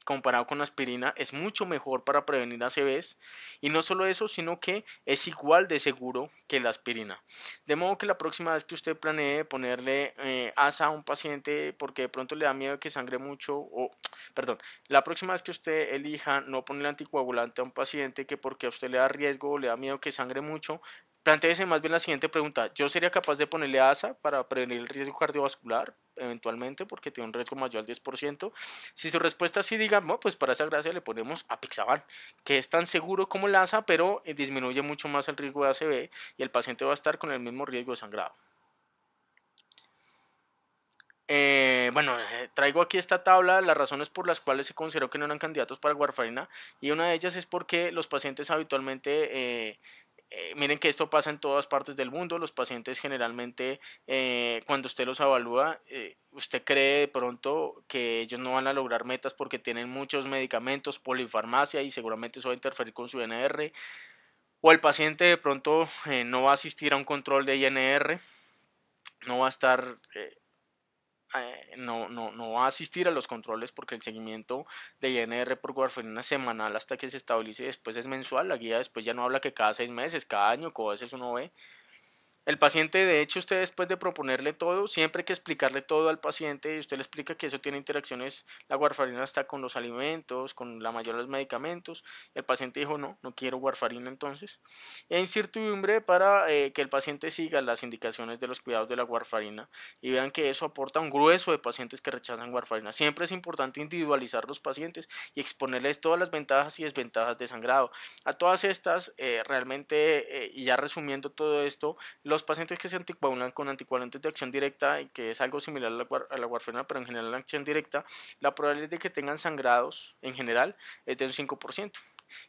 comparado con aspirina, es mucho mejor para prevenir ACVs y no solo eso, sino que es igual de seguro que la aspirina. De modo que la próxima vez que usted planee ponerle ASA a un paciente porque de pronto le da miedo que sangre mucho, o perdón, la próxima vez que usted elija no ponerle anticoagulante a un paciente que porque a usted le da riesgo o le da miedo que sangre mucho, plantéese más bien la siguiente pregunta: ¿yo sería capaz de ponerle ASA para prevenir el riesgo cardiovascular? Eventualmente, porque tiene un riesgo mayor al 10%. Si su respuesta es sí, digamos, pues para esa gracia le ponemos Apixaban, que es tan seguro como el ASA, pero disminuye mucho más el riesgo de ACV y el paciente va a estar con el mismo riesgo de sangrado. Traigo aquí esta tabla, las razones por las cuales se consideró que no eran candidatos para warfarina, y una de ellas es porque los pacientes habitualmente, miren que esto pasa en todas partes del mundo, los pacientes generalmente cuando usted los evalúa, usted cree de pronto que ellos no van a lograr metas porque tienen muchos medicamentos, polifarmacia, y seguramente eso va a interferir con su INR, o el paciente de pronto no va a asistir a un control de INR, no va a estar no va a asistir a los controles porque el seguimiento de INR por warfarina es semanal hasta que se estabilice, después es mensual, la guía después ya no habla que cada 6 meses, cada año, como a veces uno ve. El paciente, de hecho, usted después de proponerle todo, siempre hay que explicarle todo al paciente y usted le explica que eso tiene interacciones, la warfarina está con los alimentos, con la mayoría de los medicamentos. El paciente dijo, no, no quiero warfarina entonces. E incertidumbre para que el paciente siga las indicaciones de los cuidados de la warfarina y vean que eso aporta un grueso de pacientes que rechazan warfarina. Siempre es importante individualizar los pacientes y exponerles todas las ventajas y desventajas de sangrado. A todas estas, realmente, y ya resumiendo todo esto, los pacientes que se anticoagulan con anticoagulantes de acción directa, y que es algo similar a la warfarina, pero en general la acción directa, la probabilidad de que tengan sangrados en general es de un 5%.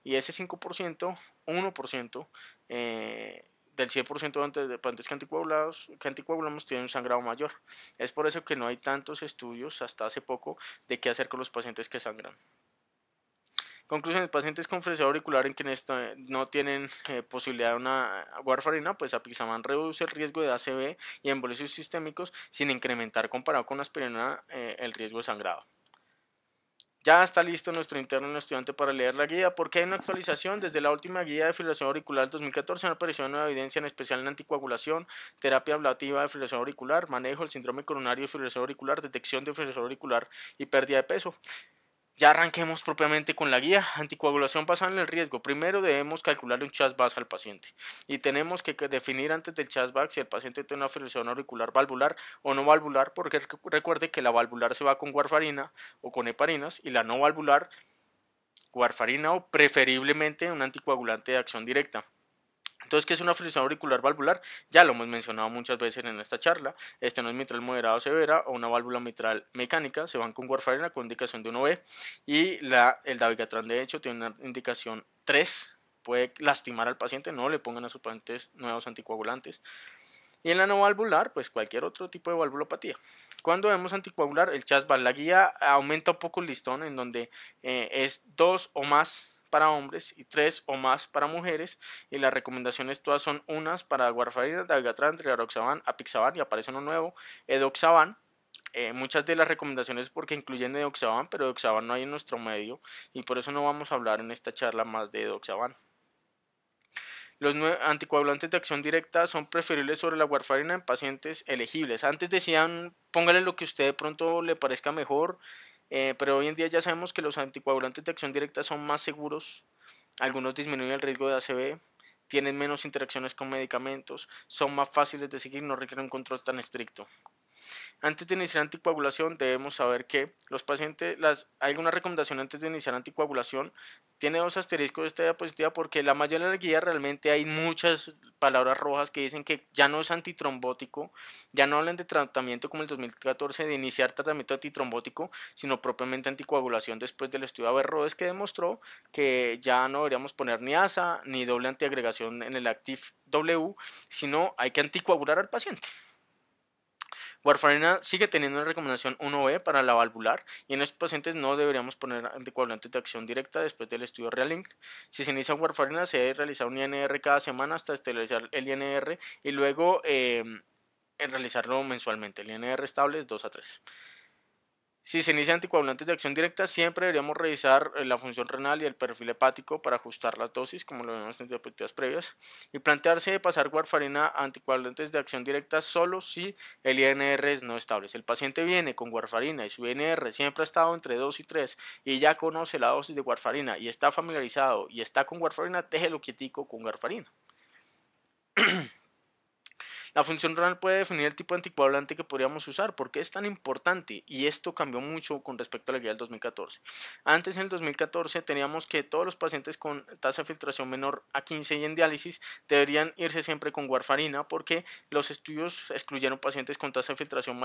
Y ese 5%, 1%, del 100% de pacientes que anticoagulamos tienen un sangrado mayor. Es por eso que no hay tantos estudios hasta hace poco de qué hacer con los pacientes que sangran. Conclusión, pacientes con fractura auricular en quienes no tienen posibilidad de una warfarina, pues apixaban reduce el riesgo de ACV y embolios sistémicos sin incrementar comparado con aspirina el riesgo de sangrado. Ya está listo nuestro interno y estudiante para leer la guía, porque hay una actualización desde la última guía de fibrilación auricular del 2014, una aparición de nueva evidencia en especial en anticoagulación, terapia ablativa de fibrilación auricular, manejo del síndrome coronario de fibrilación auricular, detección de fibrilación auricular y pérdida de peso. Ya arranquemos propiamente con la guía. Anticoagulación basada en el riesgo. Primero debemos calcular un CHAS-VAS al paciente y tenemos que definir antes del CHAS-VAS si el paciente tiene una fibrilación auricular valvular o no valvular, porque recuerde que la valvular se va con warfarina o con heparinas y la no valvular, warfarina o preferiblemente un anticoagulante de acción directa. Entonces, ¿qué es una fibrilación auricular valvular? Ya lo hemos mencionado muchas veces en esta charla. Estenosis mitral moderada o severa o una válvula mitral mecánica se van con warfarina con indicación de 1B y el dabigatran de hecho tiene una indicación 3. Puede lastimar al paciente, no le pongan a sus pacientes nuevos anticoagulantes. Y en la no valvular, pues cualquier otro tipo de valvulopatía. Cuando vemos anticoagular, el CHAS-VAS, la guía aumenta un poco el listón en donde es 2 o más para hombres y 3 o más para mujeres, y las recomendaciones todas son unas para warfarina, dabigatran, rivaroxaban, apixaban, y aparece uno nuevo, edoxaban. Muchas de las recomendaciones porque incluyen edoxaban, pero edoxaban no hay en nuestro medio y por eso no vamos a hablar en esta charla más de edoxaban. Los anticoagulantes de acción directa son preferibles sobre la warfarina en pacientes elegibles. Antes decían, póngale lo que usted de pronto le parezca mejor, pero hoy en día ya sabemos que los anticoagulantes de acción directa son más seguros. Algunos disminuyen el riesgo de ACV, tienen menos interacciones con medicamentos, son más fáciles de seguir, no requieren un control tan estricto. Antes de iniciar anticoagulación debemos saber que los pacientes, hay alguna recomendación antes de iniciar anticoagulación, tiene dos asteriscos esta diapositiva porque la mayoría de la guía realmente hay muchas palabras rojas que dicen que ya no es antitrombótico, ya no hablan de tratamiento como el 2014 de iniciar tratamiento antitrombótico, sino propiamente anticoagulación después del estudio Averroes que demostró que ya no deberíamos poner ni ASA ni doble antiagregación en el Active W, sino hay que anticoagular al paciente. Warfarina sigue teniendo una recomendación 1B para la valvular y en estos pacientes no deberíamos poner anticoagulantes de acción directa después del estudio Realink. Si se inicia warfarina se debe realizar un INR cada semana hasta estabilizar el INR y luego realizarlo mensualmente. El INR estable es 2 a 3. Si se inicia anticoagulantes de acción directa, siempre deberíamos revisar la función renal y el perfil hepático para ajustar la dosis, como lo vimos en diapositivas previas, y plantearse de pasar warfarina a anticoagulantes de acción directa solo si el INR es no estable. Si el paciente viene con warfarina y su INR siempre ha estado entre 2 y 3 y ya conoce la dosis de warfarina y está familiarizado y está con warfarina, déjelo quietico con warfarina. La función renal puede definir el tipo de anticoagulante que podríamos usar. ¿Por qué es tan importante? Y esto cambió mucho con respecto a la guía del 2014. Antes, en el 2014, teníamos que todos los pacientes con tasa de filtración menor a 15 y en diálisis deberían irse siempre con warfarina, porque los estudios excluyeron pacientes con tasa de filtración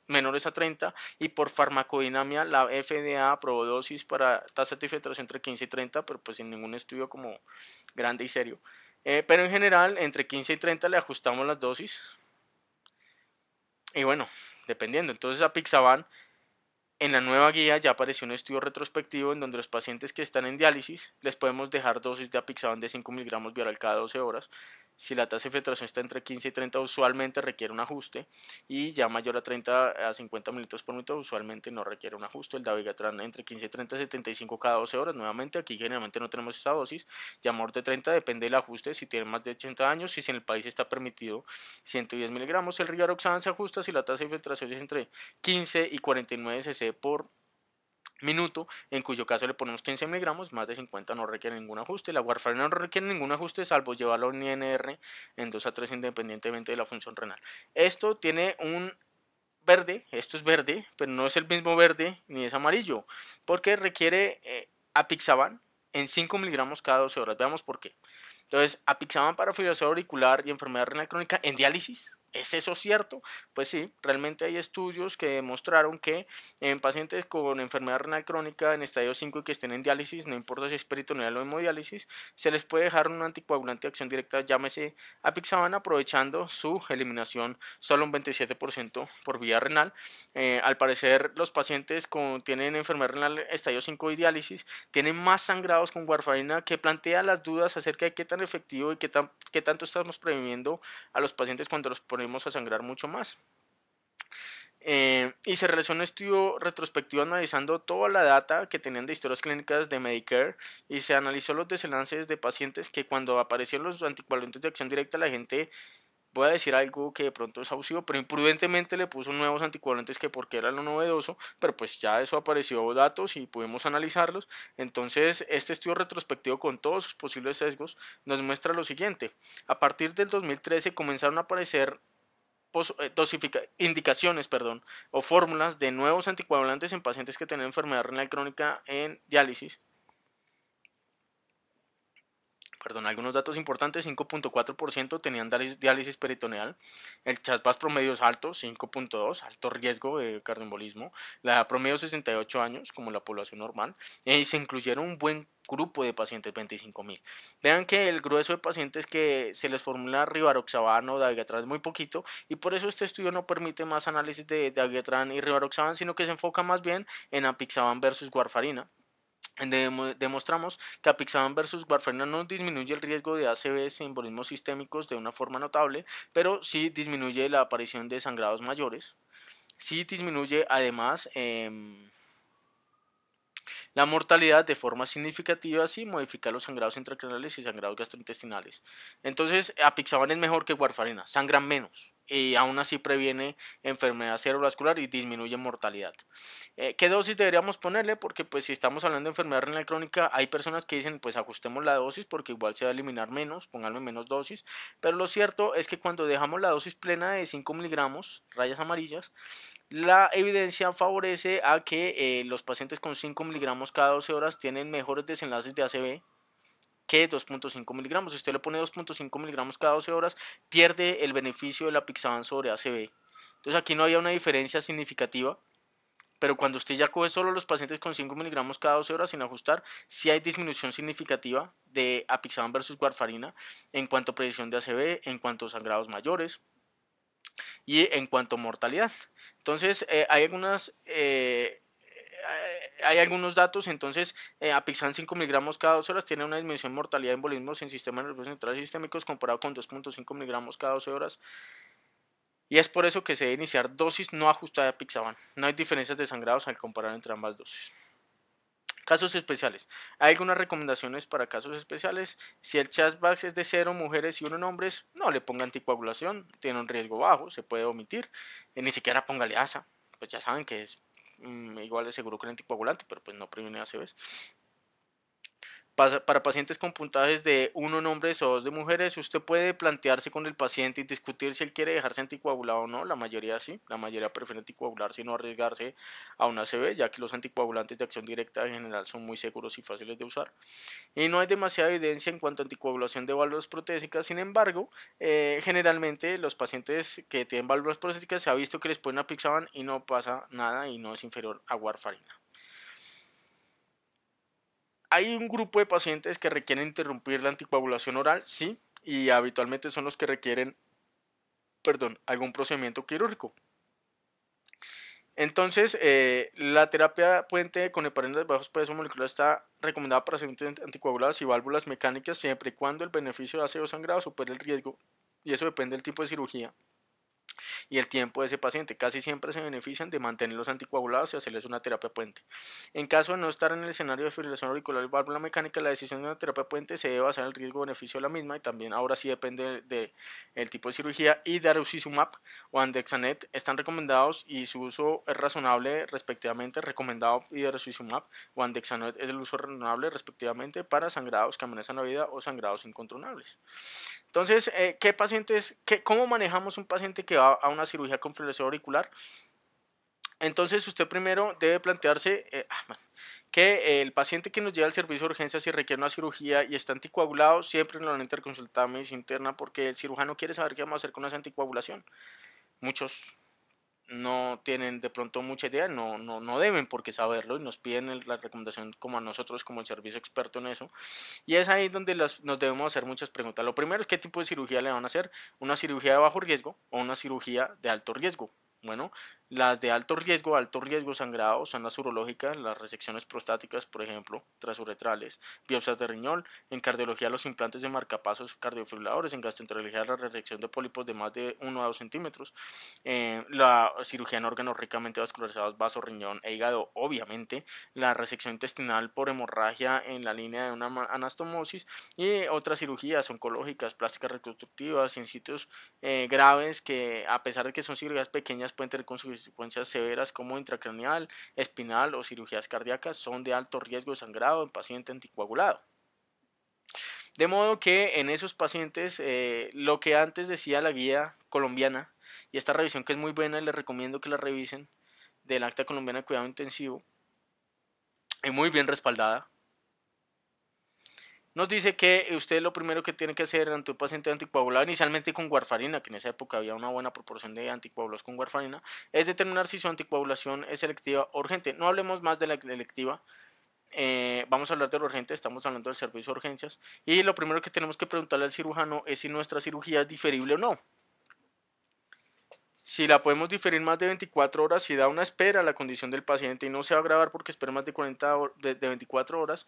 menores a 30, y por farmacodinamia la FDA aprobó dosis para tasa de filtración entre 15 y 30, pero pues sin ningún estudio como grande y serio. Pero en general, entre 15 y 30 le ajustamos las dosis. Y bueno, dependiendo. Entonces, apixaban, en la nueva guía ya apareció un estudio retrospectivo en donde los pacientes que están en diálisis les podemos dejar dosis de apixaban de 5 miligramos vía cada 12 horas. Si la tasa de filtración está entre 15 y 30, usualmente requiere un ajuste, y ya mayor a 30 a 50 mililitros por minuto usualmente no requiere un ajuste. El dabigatran entre 15 y 30, 75 cada 12 horas. Nuevamente, aquí generalmente no tenemos esa dosis. Ya mayor de 30 depende del ajuste, si tiene más de 80 años y si en el país está permitido 110 miligramos. El rivaroxaban se ajusta si la tasa de filtración es entre 15 y 49 cc por minuto, en cuyo caso le ponemos 15 miligramos. Más de 50 no requiere ningún ajuste. La warfarina no requiere ningún ajuste salvo llevarlo en INR en 2 a 3 independientemente de la función renal. Esto tiene un verde, esto es verde, pero no es el mismo verde ni es amarillo, porque requiere apixaban en 5 miligramos cada 12 horas. Veamos por qué. Entonces, apixaban para fibrilación auricular y enfermedad renal crónica en diálisis. ¿Es eso cierto? Pues sí, realmente hay estudios que demostraron que en pacientes con enfermedad renal crónica en estadio 5 y que estén en diálisis, no importa si es peritoneal o hemodiálisis, se les puede dejar un anticoagulante de acción directa, llámese apixaban, aprovechando su eliminación solo un 27% por vía renal. Al parecer, los pacientes tienen enfermedad renal estadio 5 y diálisis tienen más sangrados con warfarina, que plantea las dudas acerca de qué tan efectivo y qué tanto estamos previniendo a los pacientes cuando los ponemos a sangrar mucho más. Y se realizó un estudio retrospectivo analizando toda la data que tenían de historias clínicas de Medicare, y se analizó los desenlaces de pacientes que cuando aparecieron los anticoagulantes de acción directa, la gente, voy a decir algo que de pronto es abusivo, pero imprudentemente le puso nuevos anticoagulantes que porque era lo novedoso, pero pues ya eso apareció datos y pudimos analizarlos. Entonces, este estudio retrospectivo con todos sus posibles sesgos nos muestra lo siguiente. A partir del 2013 comenzaron a aparecer indicaciones, o fórmulas de nuevos anticoagulantes en pacientes que tienen enfermedad renal crónica en diálisis. Algunos datos importantes: 5.4% tenían diálisis peritoneal, el CHADVAS promedio es alto, 5.2, alto riesgo de cardioembolismo, la edad promedio 68 años como la población normal, y se incluyeron un buen grupo de pacientes, 25.000. Vean que el grueso de pacientes que se les formula rivaroxaban o dabigatran es muy poquito, y por eso este estudio no permite más análisis de dabigatran y rivaroxaban, sino que se enfoca más bien en apixaban versus warfarina. Demostramos que apixaban versus warfarina no disminuye el riesgo de ACVs y embolismos sistémicos de una forma notable, pero sí disminuye la aparición de sangrados mayores. Sí disminuye además la mortalidad de forma significativa, sí modifica los sangrados intracraneales y sangrados gastrointestinales. Entonces, apixaban es mejor que warfarina, sangran menos y aún así previene enfermedad cerebrovascular y disminuye mortalidad. ¿Qué dosis deberíamos ponerle? Porque pues si estamos hablando de enfermedad renal crónica, hay personas que dicen pues ajustemos la dosis porque igual se va a eliminar menos, pónganle menos dosis, pero lo cierto es que cuando dejamos la dosis plena de 5 miligramos, rayas amarillas, la evidencia favorece a que los pacientes con 5 miligramos cada 12 horas tienen mejores desenlaces de ACV que 2.5 miligramos. Si usted le pone 2.5 miligramos cada 12 horas, pierde el beneficio del apixaban sobre ACV. Entonces aquí no había una diferencia significativa, pero cuando usted ya coge solo los pacientes con 5 miligramos cada 12 horas sin ajustar, sí hay disminución significativa de apixaban versus warfarina en cuanto a predicción de ACV, en cuanto a sangrados mayores y en cuanto a mortalidad. Entonces, hay algunos datos. Entonces, apixaban 5 miligramos cada 12 horas tiene una disminución de mortalidad de embolismos en sistema nervioso central sistémicos comparado con 2.5 miligramos cada 12 horas. Y es por eso que se debe iniciar dosis no ajustada de apixaban. No hay diferencias de sangrados al comparar entre ambas dosis. Casos especiales. Hay algunas recomendaciones para casos especiales. Si el CHADVAS es de 0 mujeres y 1 en hombres, no le ponga anticoagulación, tiene un riesgo bajo, se puede omitir. Ni siquiera póngale ASA, pues ya saben que es igual de seguro que el anticoagulante, pero pues no previene ACVs. Para pacientes con puntajes de 1 en hombres o 2 de mujeres, usted puede plantearse con el paciente y discutir si él quiere dejarse anticoagulado o no. La mayoría sí, la mayoría prefiere anticoagularse y no arriesgarse a una ACV, ya que los anticoagulantes de acción directa en general son muy seguros y fáciles de usar. Y no hay demasiada evidencia en cuanto a anticoagulación de válvulas protésicas. Sin embargo, generalmente los pacientes que tienen válvulas protésicas se ha visto que les ponen apixaban y no pasa nada y no es inferior a warfarina. Hay un grupo de pacientes que requieren interrumpir la anticoagulación oral, sí, y habitualmente son los que requieren, perdón, algún procedimiento quirúrgico. Entonces, la terapia puente con heparina de bajos peso molecular está recomendada para pacientes anticoagulados y válvulas mecánicas siempre y cuando el beneficio de ácido sangrado supere el riesgo, y eso depende del tipo de cirugía y el tiempo de ese paciente. Casi siempre se benefician de mantenerlos anticoagulados y hacerles una terapia puente. En caso de no estar en el escenario de fibrilación auricular y válvula mecánica, la decisión de una terapia puente se debe basar en el riesgo-beneficio de la misma y también ahora sí depende del tipo de cirugía. Y darucizumab o andexanet están recomendados y su uso es razonable respectivamente. Recomendado y darucizumab o andexanet es el uso razonable respectivamente para sangrados que amenazan la vida o sangrados incontrolables. Entonces, ¿qué pacientes, cómo manejamos un paciente que va a una cirugía con fibrilación auricular? Entonces, usted primero debe plantearse que el paciente que nos lleva al servicio de urgencias y requiere una cirugía y está anticoagulado, siempre nos van a interconsultar medicina interna porque el cirujano quiere saber qué vamos a hacer con esa anticoagulación. Muchos no tienen de pronto mucha idea, no deben por qué saberlo y nos piden la recomendación como a nosotros, como el servicio experto en eso. Y es ahí donde nos debemos hacer muchas preguntas. Lo primero es qué tipo de cirugía le van a hacer, una cirugía de bajo riesgo o una cirugía de alto riesgo. Bueno, las de alto riesgo sangrado son las urológicas, las resecciones prostáticas, por ejemplo, transuretrales, biopsias de riñón, en cardiología los implantes de marcapasos cardiofibriladores, en gastroenterología la resección de pólipos de más de 1 a 2 centímetros, la cirugía en órganos ricamente vascularizados, vaso, riñón e hígado, obviamente, la resección intestinal por hemorragia en la línea de una anastomosis y otras cirugías oncológicas, plásticas reconstructivas, en sitios graves que a pesar de que son cirugías pequeñas pueden tener consecuencias severas como intracraneal, espinal o cirugías cardíacas, son de alto riesgo de sangrado en paciente anticoagulado. De modo que en esos pacientes, lo que antes decía la guía colombiana, y esta revisión que es muy buena, les recomiendo que la revisen, del Acta Colombiana de Cuidado Intensivo, es muy bien respaldada. Nos dice que usted lo primero que tiene que hacer ante un paciente anticoagulado, inicialmente con warfarina, que en esa época había una buena proporción de anticoagulados con warfarina, es determinar si su anticoagulación es selectiva o urgente. No hablemos más de la electiva, vamos a hablar de lo urgente, estamos hablando del servicio de urgencias, y lo primero que tenemos que preguntarle al cirujano es si nuestra cirugía es diferible o no. Si la podemos diferir más de 24 horas, si da una espera a la condición del paciente y no se va a agravar porque espera más de 24 horas,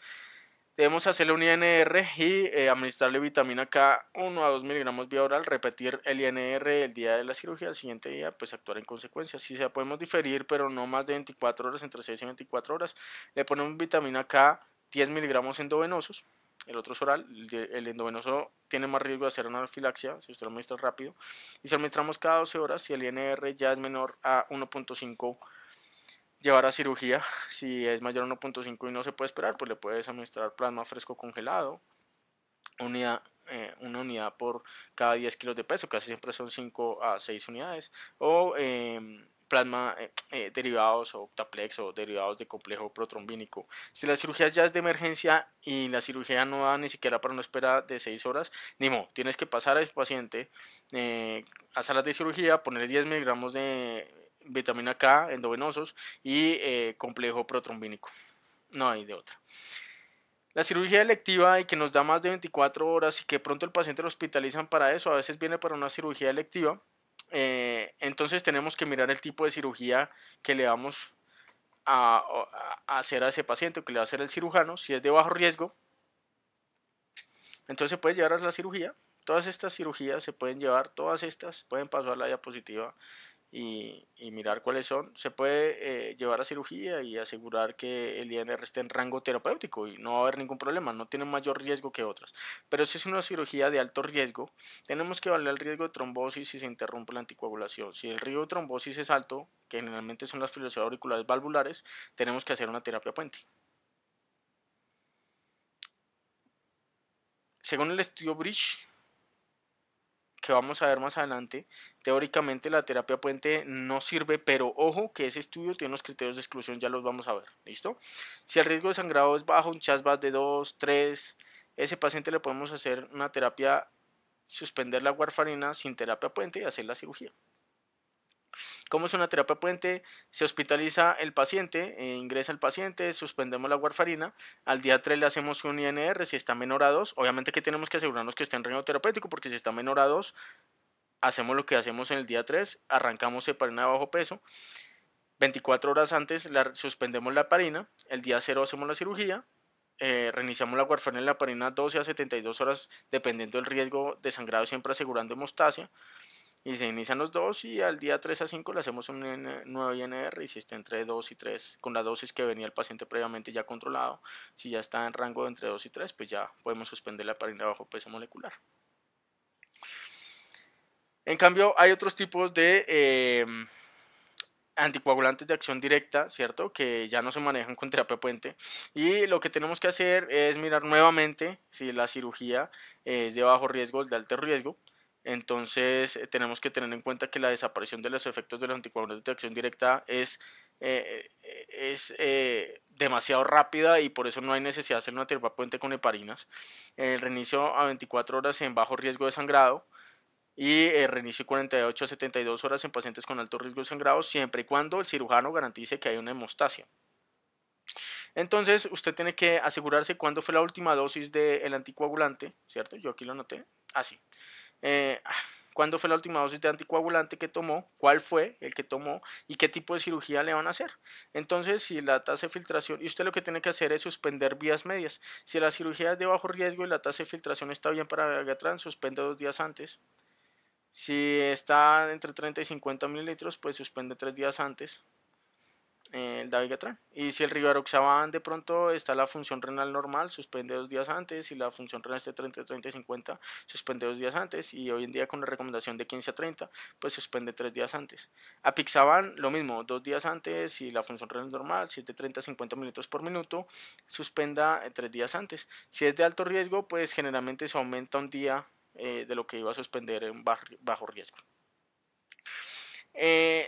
debemos hacerle un INR y administrarle vitamina K 1 a 2 miligramos vía oral, repetir el INR el día de la cirugía, el siguiente día pues actuar en consecuencia. Si se podemos diferir pero no más de 24 horas, entre 6 y 24 horas, le ponemos vitamina K 10 miligramos endovenosos, el otro es oral, el endovenoso tiene más riesgo de hacer una anafilaxia si usted lo administra rápido, y si lo administramos cada 12 horas, si el INR ya es menor a 1.5, llevar a cirugía. Si es mayor a 1.5 y no se puede esperar, pues le puedes administrar plasma fresco congelado, una unidad por cada 10 kilos de peso, casi siempre son 5 a 6 unidades, o plasma derivados o Octaplex o derivados de complejo protrombínico. Si la cirugía ya es de emergencia y la cirugía no da ni siquiera para una espera de 6 horas, ni modo, tienes que pasar a ese paciente a salas de cirugía, ponerle 10 miligramos de vitamina K endovenosos y complejo protrombínico. No hay de otra. La cirugía electiva y que nos da más de 24 horas y que pronto el paciente lo hospitalizan para eso, a veces viene para una cirugía electiva. Entonces tenemos que mirar el tipo de cirugía que le vamos a hacer a ese paciente, que le va a hacer el cirujano. Si es de bajo riesgo, entonces se puede llevar a la cirugía. Todas estas cirugías se pueden llevar, todas estas pueden pasar a la diapositiva y mirar cuáles son. Se puede llevar a cirugía y asegurar que el INR esté en rango terapéutico y no va a haber ningún problema, no tiene mayor riesgo que otras. Pero si es una cirugía de alto riesgo, tenemos que evaluar el riesgo de trombosis si se interrumpe la anticoagulación. Si el riesgo de trombosis es alto, que generalmente son las fibrilaciones auriculares valvulares, tenemos que hacer una terapia puente. según el estudio Bridge, que vamos a ver más adelante, teóricamente la terapia puente no sirve, pero ojo que ese estudio tiene unos criterios de exclusión, ya los vamos a ver, ¿listo? Si el riesgo de sangrado es bajo, un CHAS-VAS de 2, 3, ese paciente le podemos hacer una terapia, suspender la warfarina sin terapia puente y hacer la cirugía. ¿Cómo es una terapia puente? Se hospitaliza el paciente, ingresa el paciente, suspendemos la warfarina, al día 3 le hacemos un INR si está menor a 2, obviamente que tenemos que asegurarnos que esté en rango terapéutico porque si está menor a 2, hacemos lo que hacemos en el día 3, arrancamos heparina de bajo peso, 24 horas antes suspendemos la heparina, el día 0 hacemos la cirugía, reiniciamos la warfarina y la heparina 12 a 72 horas dependiendo del riesgo de sangrado, siempre asegurando hemostasia. Y se inician los dos y al día 3 a 5 le hacemos un nuevo INR y si está entre 2 y 3 con la dosis que venía el paciente previamente ya controlado, si ya está en rango de entre 2 y 3 pues ya podemos suspender la heparina bajo peso molecular. En cambio hay otros tipos de anticoagulantes de acción directa, ¿cierto? Que ya no se manejan con terapia puente y lo que tenemos que hacer es mirar nuevamente si la cirugía es de bajo riesgo o de alto riesgo. Entonces tenemos que tener en cuenta que la desaparición de los efectos de los anticoagulantes de acción directa demasiado rápida y por eso no hay necesidad de hacer una terapia puente con heparinas. El reinicio a 24 horas en bajo riesgo de sangrado y reinicio 48 a 72 horas en pacientes con alto riesgo de sangrado siempre y cuando el cirujano garantice que hay una hemostasia. Entonces usted tiene que asegurarse cuándo fue la última dosis del anticoagulante, ¿cierto? Yo aquí lo anoté, así. ¿Cuándo fue la última dosis de anticoagulante que tomó? ¿Cuál fue el que tomó? ¿Y qué tipo de cirugía le van a hacer? Entonces, si la tasa de filtración, y usted lo que tiene que hacer es suspender vías medias. Si la cirugía es de bajo riesgo y la tasa de filtración está bien para Viagatran, suspende 2 días antes. Si está entre 30 y 50 mililitros, pues suspende 3 días antes el dabigatran. Y si el rivaroxaban de pronto está la función renal normal, suspende 2 días antes. Si la función renal está 30, 30 y 50, suspende 2 días antes. Y hoy en día con la recomendación de 15 a 30, pues suspende 3 días antes. Apixaban lo mismo, 2 días antes. Si la función renal es normal, si es de 30 a 50 mililitros por minuto, suspenda 3 días antes. Si es de alto riesgo, pues generalmente se aumenta un día de lo que iba a suspender en bajo riesgo.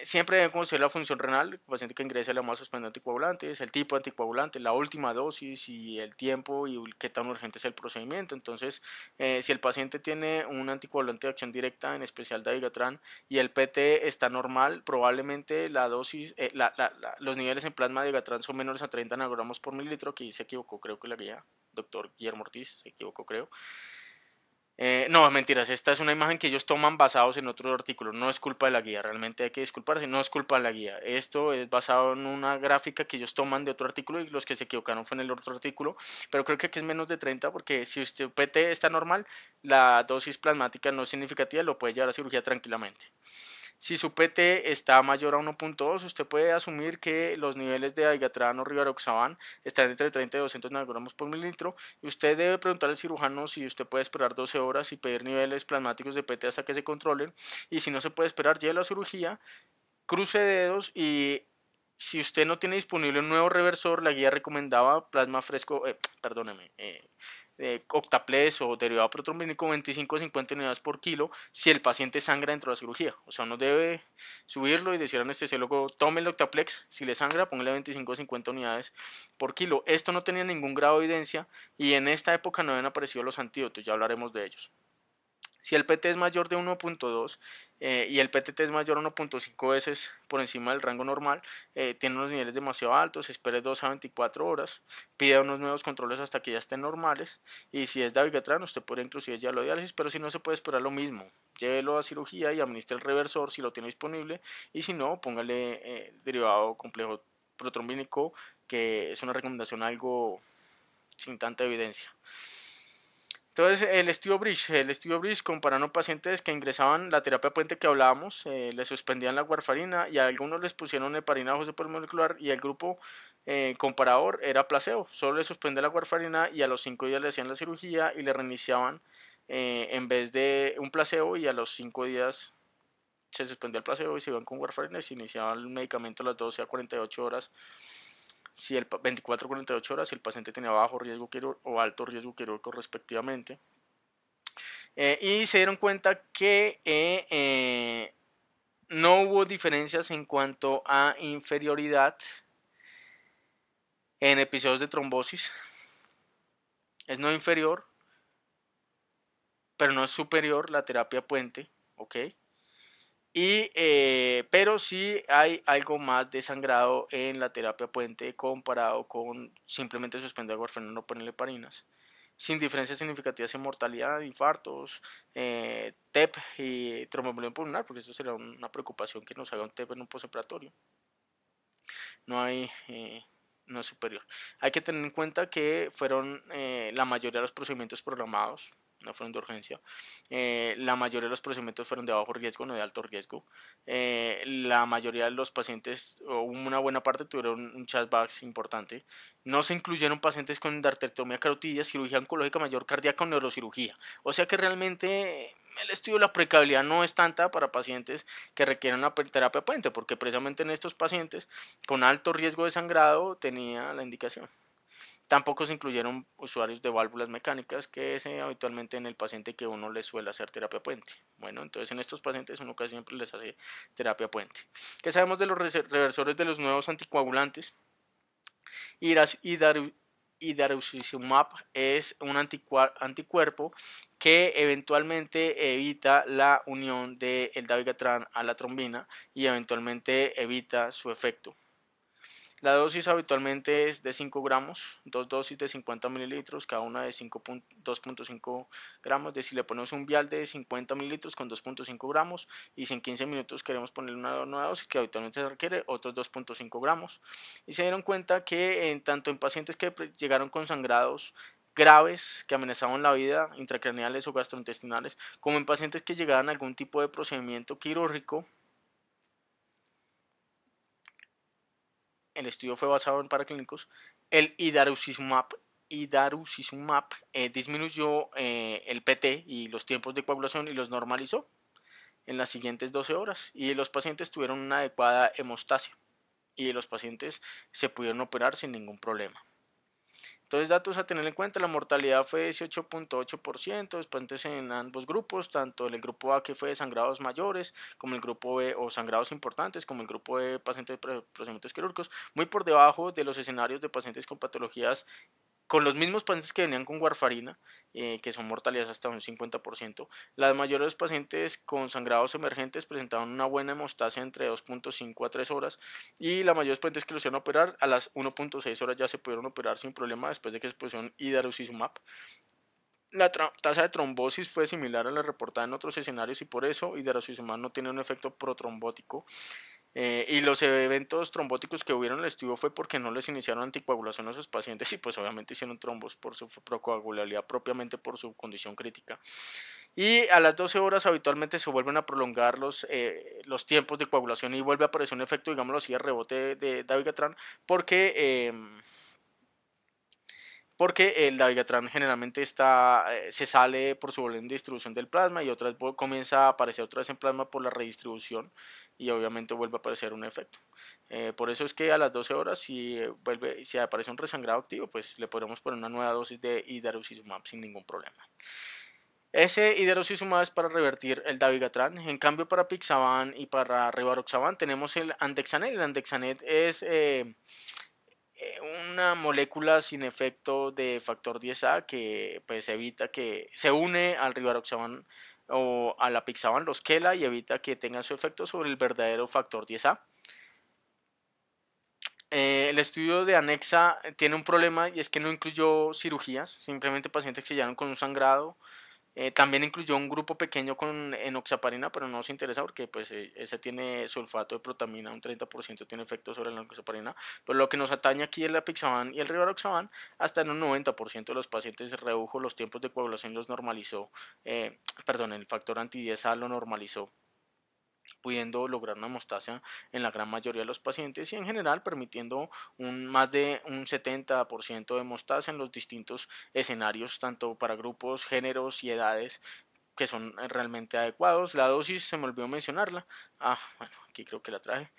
Siempre deben conocer la función renal, el paciente que ingresa le vamos a suspender anticoagulantes, el tipo de anticoagulante, la última dosis y el tiempo y qué tan urgente es el procedimiento. Entonces, si el paciente tiene un anticoagulante de acción directa, en especial dabigatran, y el PT está normal, probablemente la dosis, los niveles en plasma de dabigatran son menores a 30 nanogramos por mililitro, que se equivocó creo que la guía, doctor Guillermo Ortiz, se equivocó creo. No, mentiras, esta es una imagen que ellos toman basados en otro artículo, no es culpa de la guía, realmente hay que disculparse, no es culpa de la guía, esto es basado en una gráfica que ellos toman de otro artículo y los que se equivocaron fue en el otro artículo, pero creo que aquí es menos de 30 porque si usted PT está normal, la dosis plasmática no es significativa, lo puede llevar a cirugía tranquilamente. Si su PT está mayor a 1.2, usted puede asumir que los niveles de dabigatran o rivaroxaban están entre 30 y 200 nanogramos por mililitro y usted debe preguntar al cirujano si usted puede esperar 12 horas y pedir niveles plasmáticos de PT hasta que se controlen y si no se puede esperar, lleve la cirugía, cruce dedos y si usted no tiene disponible un nuevo reversor, la guía recomendaba plasma fresco, octaples o derivado protrombínico 25-50 unidades por kilo si el paciente sangra dentro de la cirugía. O sea, uno debe subirlo y decir al anestesiólogo, tome el octaplex, si le sangra, póngale 25-50 unidades por kilo. Esto no tenía ningún grado de evidencia y en esta época no habían aparecido los antídotos, ya hablaremos de ellos. Si el PT es mayor de 1.2 y el PTT es mayor a 1.5 veces por encima del rango normal, tiene unos niveles demasiado altos, espere 2 a 24 horas, pida unos nuevos controles hasta que ya estén normales y si es dabigatran usted podría inclusive llevarlo a diálisis, pero si no se puede esperar lo mismo, llévelo a cirugía y administre el reversor si lo tiene disponible y si no, póngale derivado complejo protrombínico que es una recomendación algo sin tanta evidencia. Entonces, el estudio Bridge comparando pacientes que ingresaban la terapia puente que hablábamos, les suspendían la warfarina y a algunos les pusieron heparina bajo supermolecular y el grupo comparador era placebo, solo les suspende la warfarina y a los 5 días le hacían la cirugía y le reiniciaban en vez de un placebo y a los 5 días se suspendía el placebo y se iban con warfarina y se iniciaba el medicamento a las 12 a 48 horas. Si el 24 a 48 horas, si el paciente tenía bajo riesgo o alto riesgo quirúrgico respectivamente. Y se dieron cuenta que no hubo diferencias en cuanto a inferioridad en episodios de trombosis. Es no inferior, pero no es superior la terapia puente, ¿ok? Pero sí hay algo más de sangrado en la terapia puente comparado con simplemente suspender warfarina o ponerle parinas, sin diferencias significativas en mortalidad, infartos, TEP y tromboembolia pulmonar, porque eso sería una preocupación que nos haga un TEP en un postoperatorio. No hay, no es superior. Hay que tener en cuenta que fueron la mayoría de los procedimientos programados, no fueron de urgencia. La mayoría de los procedimientos fueron de bajo riesgo, no de alto riesgo. La mayoría de los pacientes, o una buena parte, tuvieron un chargeback importante. No se incluyeron pacientes con endarterectomía carotida, cirugía oncológica mayor cardíaca o neurocirugía. O sea que realmente el estudio de la aplicabilidad no es tanta para pacientes que requieren una terapia puente, porque precisamente en estos pacientes con alto riesgo de sangrado tenía la indicación. Tampoco se incluyeron usuarios de válvulas mecánicas, que es habitualmente en el paciente que uno le suele hacer terapia puente. Bueno, entonces en estos pacientes uno casi siempre les hace terapia puente. ¿Qué sabemos de los reversores de los nuevos anticoagulantes? Idarucizumab es un anticuerpo que eventualmente evita la unión del dabigatran a la trombina y eventualmente evita su efecto. La dosis habitualmente es de 5 gramos, dos dosis de 50 mililitros, cada una de 2.5 gramos. De si le ponemos un vial de 50 mililitros con 2.5 gramos y si en 15 minutos queremos ponerle una nueva dosis que habitualmente se requiere, otros 2.5 gramos. Y se dieron cuenta que tanto en pacientes que llegaron con sangrados graves que amenazaban la vida, intracraneales o gastrointestinales, como en pacientes que llegaban a algún tipo de procedimiento quirúrgico. El estudio fue basado en paraclínicos. El idarucizumab disminuyó el PT y los tiempos de coagulación y los normalizó en las siguientes 12 horas. Y los pacientes tuvieron una adecuada hemostasia y los pacientes se pudieron operar sin ningún problema. Entonces, datos a tener en cuenta: la mortalidad fue 18.8%, pacientes en ambos grupos, tanto en el grupo A, que fue de sangrados mayores, como el grupo B, o sangrados importantes, como el grupo de pacientes de procedimientos quirúrgicos, muy por debajo de los escenarios de pacientes con patologías, con los mismos pacientes que venían con warfarina, que son mortalidades hasta un 50%. La mayoría de los pacientes con sangrados emergentes presentaban una buena hemostasia entre 2.5 a 3 horas y la mayoría de los pacientes que los iban a operar a las 1.6 horas ya se pudieron operar sin problema después de que se pusieron idarucizumab. La tasa de trombosis fue similar a la reportada en otros escenarios y por eso idarucizumab no tiene un efecto protrombótico. Y los eventos trombóticos que hubieron en el estudio fue porque no les iniciaron anticoagulación a esos pacientes y pues obviamente hicieron trombos por su procoagulabilidad propiamente por su condición crítica. Y a las 12 horas habitualmente se vuelven a prolongar los tiempos de coagulación y vuelve a aparecer un efecto, digámoslo así, de rebote de dabigatran porque el dabigatran generalmente se sale por su volumen de distribución del plasma y otra vez comienza a aparecer otra vez en plasma por la redistribución y obviamente vuelve a aparecer un efecto. Por eso es que a las 12 horas si aparece un resangrado activo, pues le podemos poner una nueva dosis de idarucizumab sin ningún problema. Ese idarucizumab es para revertir el dabigatran. En cambio, para Pixaban y para Rivaroxaban tenemos el Andexanet. El Andexanet es una molécula sin efecto de factor 10A que pues evita que se une al Rivaroxaban o a la Pixaban, los quela, y evita que tengan su efecto sobre el verdadero factor 10A. El estudio de Anexa tiene un problema y es que no incluyó cirugías, simplemente pacientes que llegaron con un sangrado. También incluyó un grupo pequeño con enoxaparina, pero no nos interesa porque pues, ese tiene sulfato de protamina, un 30% tiene efecto sobre la enoxaparina. Pero lo que nos atañe aquí es la Pixaban y el Rivaroxaban, hasta en un 90% de los pacientes redujo los tiempos de coagulación, los normalizó, el factor anti-10A lo normalizó, pudiendo lograr una hemostasia en la gran mayoría de los pacientes y en general permitiendo más de un 70% de hemostasia en los distintos escenarios, tanto para grupos, géneros y edades que son realmente adecuados. La dosis se me olvidó mencionarla. Bueno, aquí creo que la traje.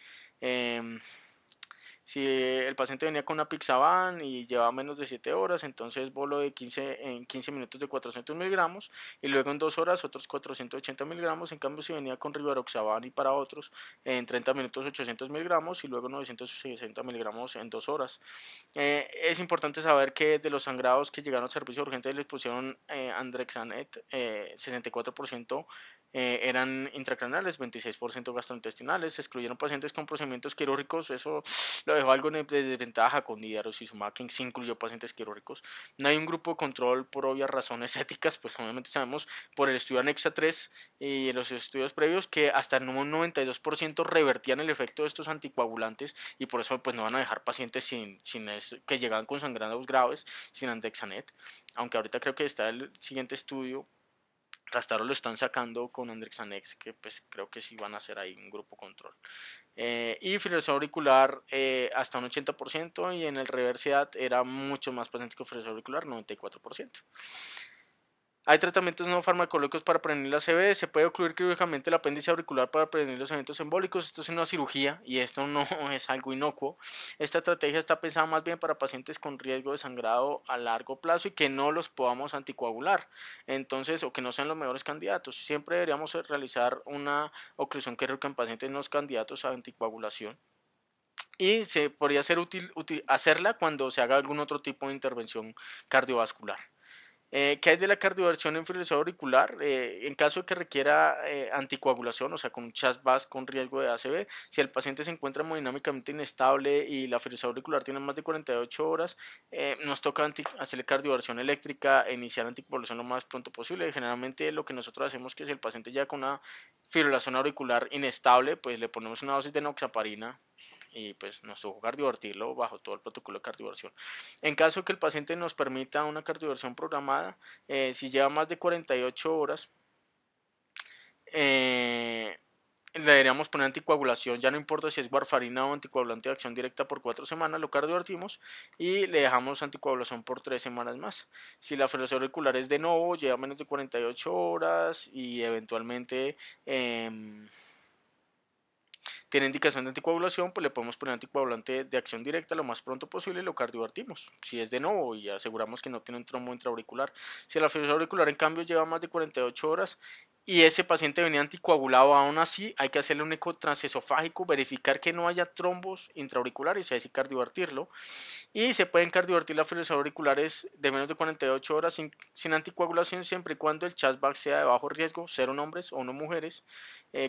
Si el paciente venía con una Pixaban y llevaba menos de 7 horas, entonces bolo en 15 minutos de 400 miligramos y luego en 2 horas otros 480 miligramos. En cambio, si venía con Rivaroxaban y para otros, en 30 minutos 800 miligramos y luego 960 miligramos en 2 horas. Es importante saber que de los sangrados que llegaron al servicio urgente les pusieron Andrexanet, 64% eran intracraneales, 26% gastrointestinales. Se excluyeron pacientes con procedimientos quirúrgicos, eso lo dejó algo de desventaja con divarosizumab, que se incluyó pacientes quirúrgicos. No hay un grupo de control por obvias razones éticas, pues obviamente sabemos por el estudio Anexa 3 y los estudios previos que hasta un 92% revertían el efecto de estos anticoagulantes y por eso pues no van a dejar pacientes que llegan con sangrados graves sin Andexanet, aunque ahorita creo que está el siguiente estudio. Hasta ahora lo están sacando con Andrexanex, que pues creo que sí van a hacer ahí un grupo control. Y fibrilación auricular hasta un 80% y en el reversidad era mucho más paciente con fibrilación auricular, 94%. Hay tratamientos no farmacológicos para prevenir la CB, se puede ocluir quirúrgicamente el apéndice auricular para prevenir los eventos embólicos, esto es una cirugía y esto no es algo inocuo. Esta estrategia está pensada más bien para pacientes con riesgo de sangrado a largo plazo y que no los podamos anticoagular, entonces, o que no sean los mejores candidatos. Siempre deberíamos realizar una oclusión quirúrgica en pacientes no candidatos a anticoagulación. Y se podría ser útil hacerla cuando se haga algún otro tipo de intervención cardiovascular. ¿Qué hay de la cardioversión en fibrilación auricular? En caso de que requiera anticoagulación, o sea, con un CHAS-VAS con riesgo de ACV, si el paciente se encuentra hemodinámicamente inestable y la fibrilación auricular tiene más de 48 horas, nos toca hacerle cardioversión eléctrica e iniciar anticoagulación lo más pronto posible. Generalmente lo que nosotros hacemos es que si el paciente ya con una fibrilación auricular inestable, pues le ponemos una dosis de enoxaparina y pues nos tocó cardiovertirlo bajo todo el protocolo de cardioversión. En caso que el paciente nos permita una cardioversión programada, si lleva más de 48 horas, le deberíamos poner anticoagulación, ya no importa si es warfarina o anticoagulante de acción directa por 4 semanas, lo cardiovertimos y le dejamos anticoagulación por 3 semanas más. Si la fibrilación auricular es de nuevo, lleva menos de 48 horas y eventualmente tiene indicación de anticoagulación, pues le podemos poner anticoagulante de acción directa lo más pronto posible y lo cardiovertimos. Si es de nuevo y aseguramos que no tiene un trombo intraauricular. Si la fibrilación auricular en cambio lleva más de 48 horas y ese paciente venía anticoagulado, aún así hay que hacerle un eco transesofágico, verificar que no haya trombos intraauriculares y así cardiovertirlo. Y se pueden cardiovertir las fibrilaciones auriculares de menos de 48 horas sin anticoagulación siempre y cuando el CHAS-VAC sea de bajo riesgo, 0 en hombres o 1 mujeres,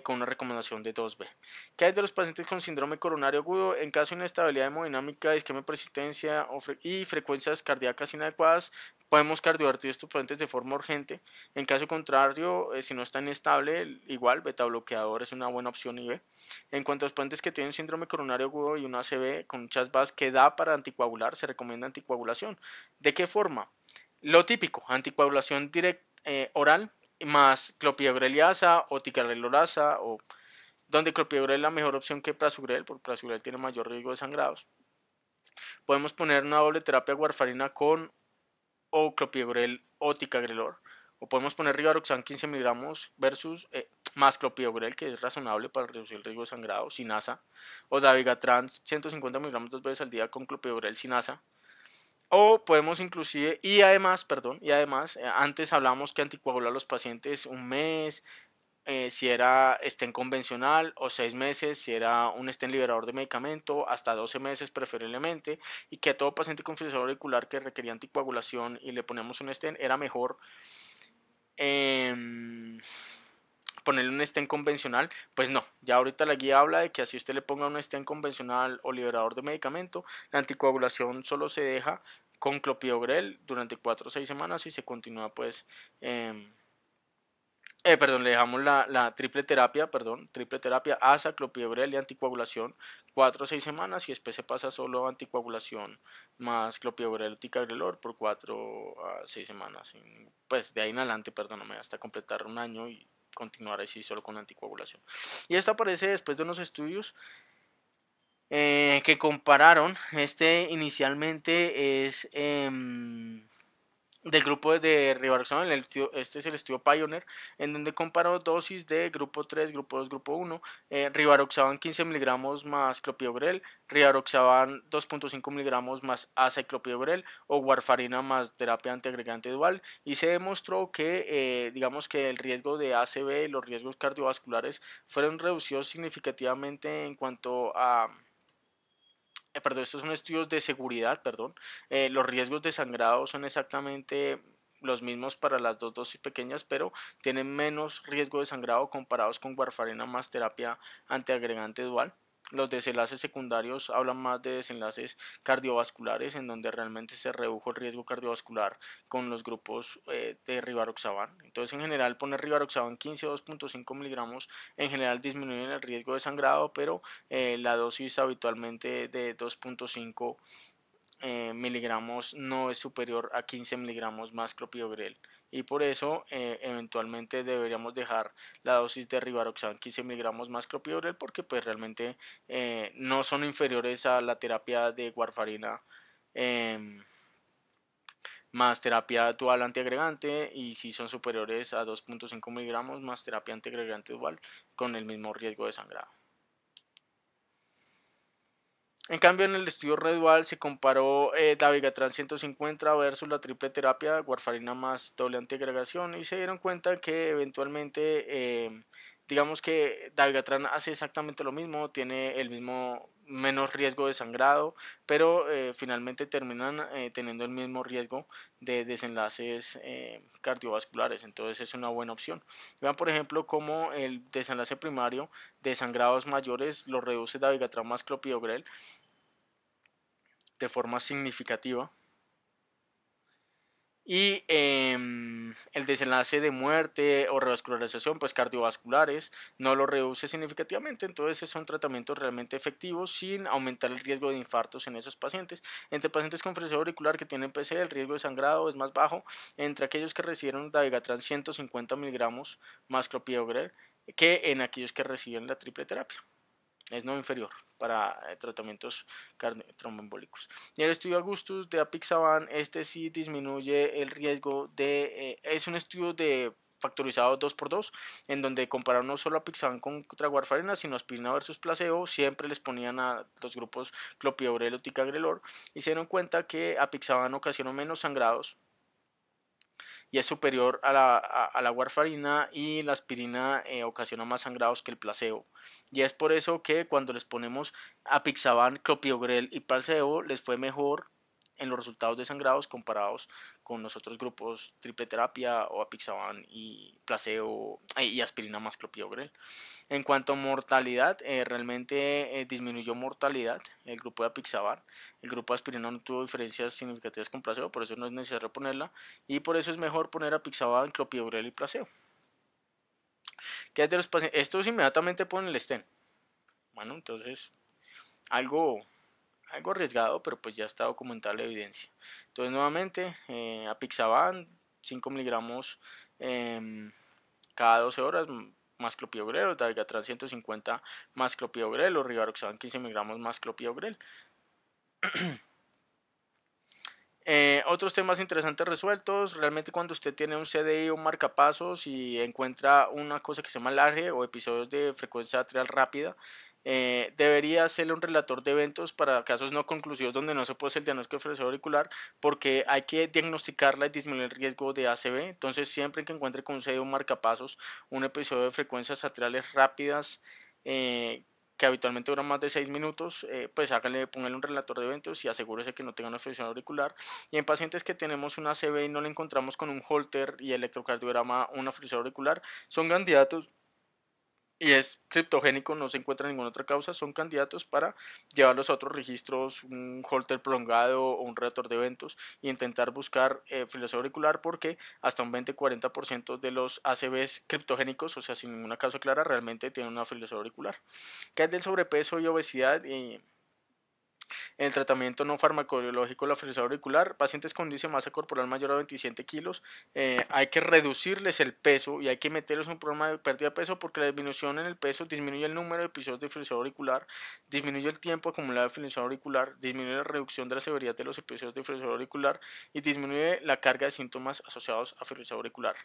con una recomendación de 2B. ¿Qué hay de los pacientes con síndrome coronario agudo? En caso de inestabilidad hemodinámica, isquemia, persistencia y frecuencias cardíacas inadecuadas, podemos cardiovertir estos pacientes de forma urgente. En caso contrario, si no está inestable, igual beta bloqueador es una buena opción IB. En cuanto a los pacientes que tienen síndrome coronario agudo y una ACV con CHAS-VAS que da para anticoagular, se recomienda anticoagulación. ¿De qué forma? Lo típico, anticoagulación oral más clopidogreliasa o ticagrelorasa o donde clopidogrel es la mejor opción que prasugrel, porque prasugrel tiene mayor riesgo de sangrados. Podemos poner una doble terapia warfarina con o clopidogrel o ticagrelor, o podemos poner rivaroxan 15 miligramos versus más clopidogrel, que es razonable para reducir el riesgo de sangrado, sin asa, o dabigatran 150 miligramos 2 veces al día con clopidogrel sin asa. O podemos inclusive, antes hablamos que anticoagular a los pacientes un mes, si era stent convencional, o 6 meses si era un stent liberador de medicamento, hasta 12 meses preferiblemente, y que a todo paciente con fibrilación auricular que requería anticoagulación y le ponemos un stent, era mejor ponerle un stent convencional. Pues no, ya ahorita la guía habla de que así usted le ponga un stent convencional o liberador de medicamento, la anticoagulación solo se deja con clopidogrel durante 4 o 6 semanas y se continúa pues le dejamos la triple terapia, ASA, clopidogrel y anticoagulación 4 o 6 semanas y después se pasa solo a anticoagulación más clopidogrel o ticagrelor por 4 a 6 semanas. Pues de ahí en adelante, perdóname, hasta completar un año y continuar así solo con anticoagulación. Y esto aparece después de unos estudios que compararon. Este inicialmente es del grupo de rivaroxaban, este es el estudio Pioneer, en donde comparó dosis de grupo 3, grupo 2, grupo 1, rivaroxaban 15 miligramos más clopidogrel, rivaroxaban 2.5 miligramos más azaciclovir o warfarina más terapia antiagregante dual, y se demostró que, digamos que el riesgo de ACV y los riesgos cardiovasculares fueron reducidos significativamente en cuanto a perdón, estos son estudios de seguridad, perdón. Los riesgos de sangrado son exactamente los mismos para las dos dosis pequeñas, pero tienen menos riesgo de sangrado comparados con warfarina más terapia antiagregante dual. Los desenlaces secundarios hablan más de desenlaces cardiovasculares, en donde realmente se redujo el riesgo cardiovascular con los grupos de rivaroxaban. Entonces, en general, poner rivaroxaban 15 o 2.5 miligramos en general disminuye el riesgo de sangrado, pero la dosis habitualmente de 2.5 miligramos no es superior a 15 miligramos más clopidogrel, y por eso eventualmente deberíamos dejar la dosis de rivaroxaban 15 miligramos más clopidogrel, porque pues realmente no son inferiores a la terapia de warfarina más terapia dual antiagregante, y si son superiores a 2.5 miligramos más terapia antiagregante dual con el mismo riesgo de sangrado. En cambio, en el estudio Redual se comparó Dabigatran 150 versus la triple terapia, warfarina más doble antiagregación, y se dieron cuenta que eventualmente, digamos que Dabigatran hace exactamente lo mismo, tiene el mismo menos riesgo de sangrado, pero finalmente terminan teniendo el mismo riesgo de desenlaces cardiovasculares, entonces es una buena opción. Vean por ejemplo cómo el desenlace primario de sangrados mayores lo reduce Dabigatran más clopidogrel de forma significativa, y el desenlace de muerte o revascularización pues cardiovasculares no lo reduce significativamente. Entonces son tratamientos realmente efectivos sin aumentar el riesgo de infartos en esos pacientes. Entre pacientes con fractura auricular que tienen PC, el riesgo de sangrado es más bajo entre aquellos que recibieron dabigatran 150 miligramos más clopidogrel que en aquellos que reciben la triple terapia. Es no inferior para tratamientos tromboembólicos. Y el estudio Augustus de apixaban, este sí disminuye el riesgo de, es un estudio de factorizado 2x2, en donde compararon no solo apixaban contra warfarina, sino aspirina versus placebo, siempre les ponían a los grupos clopidogrel o ticagrelor, y se dieron cuenta que apixaban ocasionó menos sangrados y es superior a la warfarina, y la aspirina ocasiona más sangrados que el placebo. Y es por eso que cuando les ponemos apixaban, clopidogrel y placebo les fue mejor en los resultados de sangrados comparados con los otros grupos triple terapia o apixaban y placebo y aspirina más clopidogrel. En cuanto a mortalidad, realmente disminuyó mortalidad el grupo de apixaban. El grupo de aspirina no tuvo diferencias significativas con placebo, por eso no es necesario ponerla, y por eso es mejor poner apixaban, clopidogrel y placebo. ¿Qué es de los pacientes? Estos inmediatamente ponen el stent. Bueno, entonces algo arriesgado, pero pues ya está documentada la evidencia. Entonces nuevamente, apixaban 5 miligramos cada 12 horas más clopidogrel, o dabigatran 150 más clopidogrel, o rivaroxaban 15 miligramos más clopidogrel. Otros temas interesantes resueltos. Realmente cuando usted tiene un CDI o un marcapasos y encuentra una cosa que se llama LARGE o episodios de frecuencia atrial rápida, debería hacerle un relator de eventos para casos no conclusivos donde no se puede hacer el diagnóstico de fractura auricular, porque hay que diagnosticarla y disminuir el riesgo de ACV. Entonces siempre que encuentre con un CDI o un marcapasos un episodio de frecuencias atriales rápidas, que habitualmente dura más de 6 minutos, pues póngale un relator de eventos y asegúrese que no tenga una afección auricular. Y en pacientes que tenemos una ACV y no le encontramos con un Holter y electrocardiograma una afección auricular, son candidatos, y es criptogénico, no se encuentra ninguna otra causa, son candidatos para llevarlos a otros registros, un Holter prolongado o un relator de eventos, e intentar buscar fibrilación auricular, porque hasta un 20-40% de los ACVs criptogénicos, o sea, sin ninguna causa clara, realmente tienen una fibrilación auricular. ¿Qué es del sobrepeso y obesidad? En el tratamiento no farmacológico de la fibrilación auricular, pacientes con índice de masa corporal mayor a 27 kilos, hay que reducirles el peso y hay que meterles un programa de pérdida de peso, porque la disminución en el peso disminuye el número de episodios de fibrilación auricular, disminuye el tiempo acumulado de fibrilación auricular, disminuye la reducción de la severidad de los episodios de fibrilación auricular y disminuye la carga de síntomas asociados a fibrilación auricular.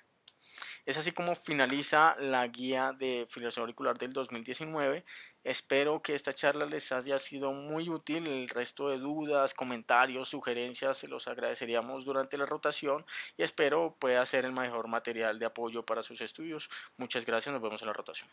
Es así como finaliza la guía de fibrilación auricular del 2019. Espero que esta charla les haya sido muy útil. El resto de dudas, comentarios, sugerencias se los agradeceríamos durante la rotación y espero pueda ser el mejor material de apoyo para sus estudios. Muchas gracias, nos vemos en la rotación.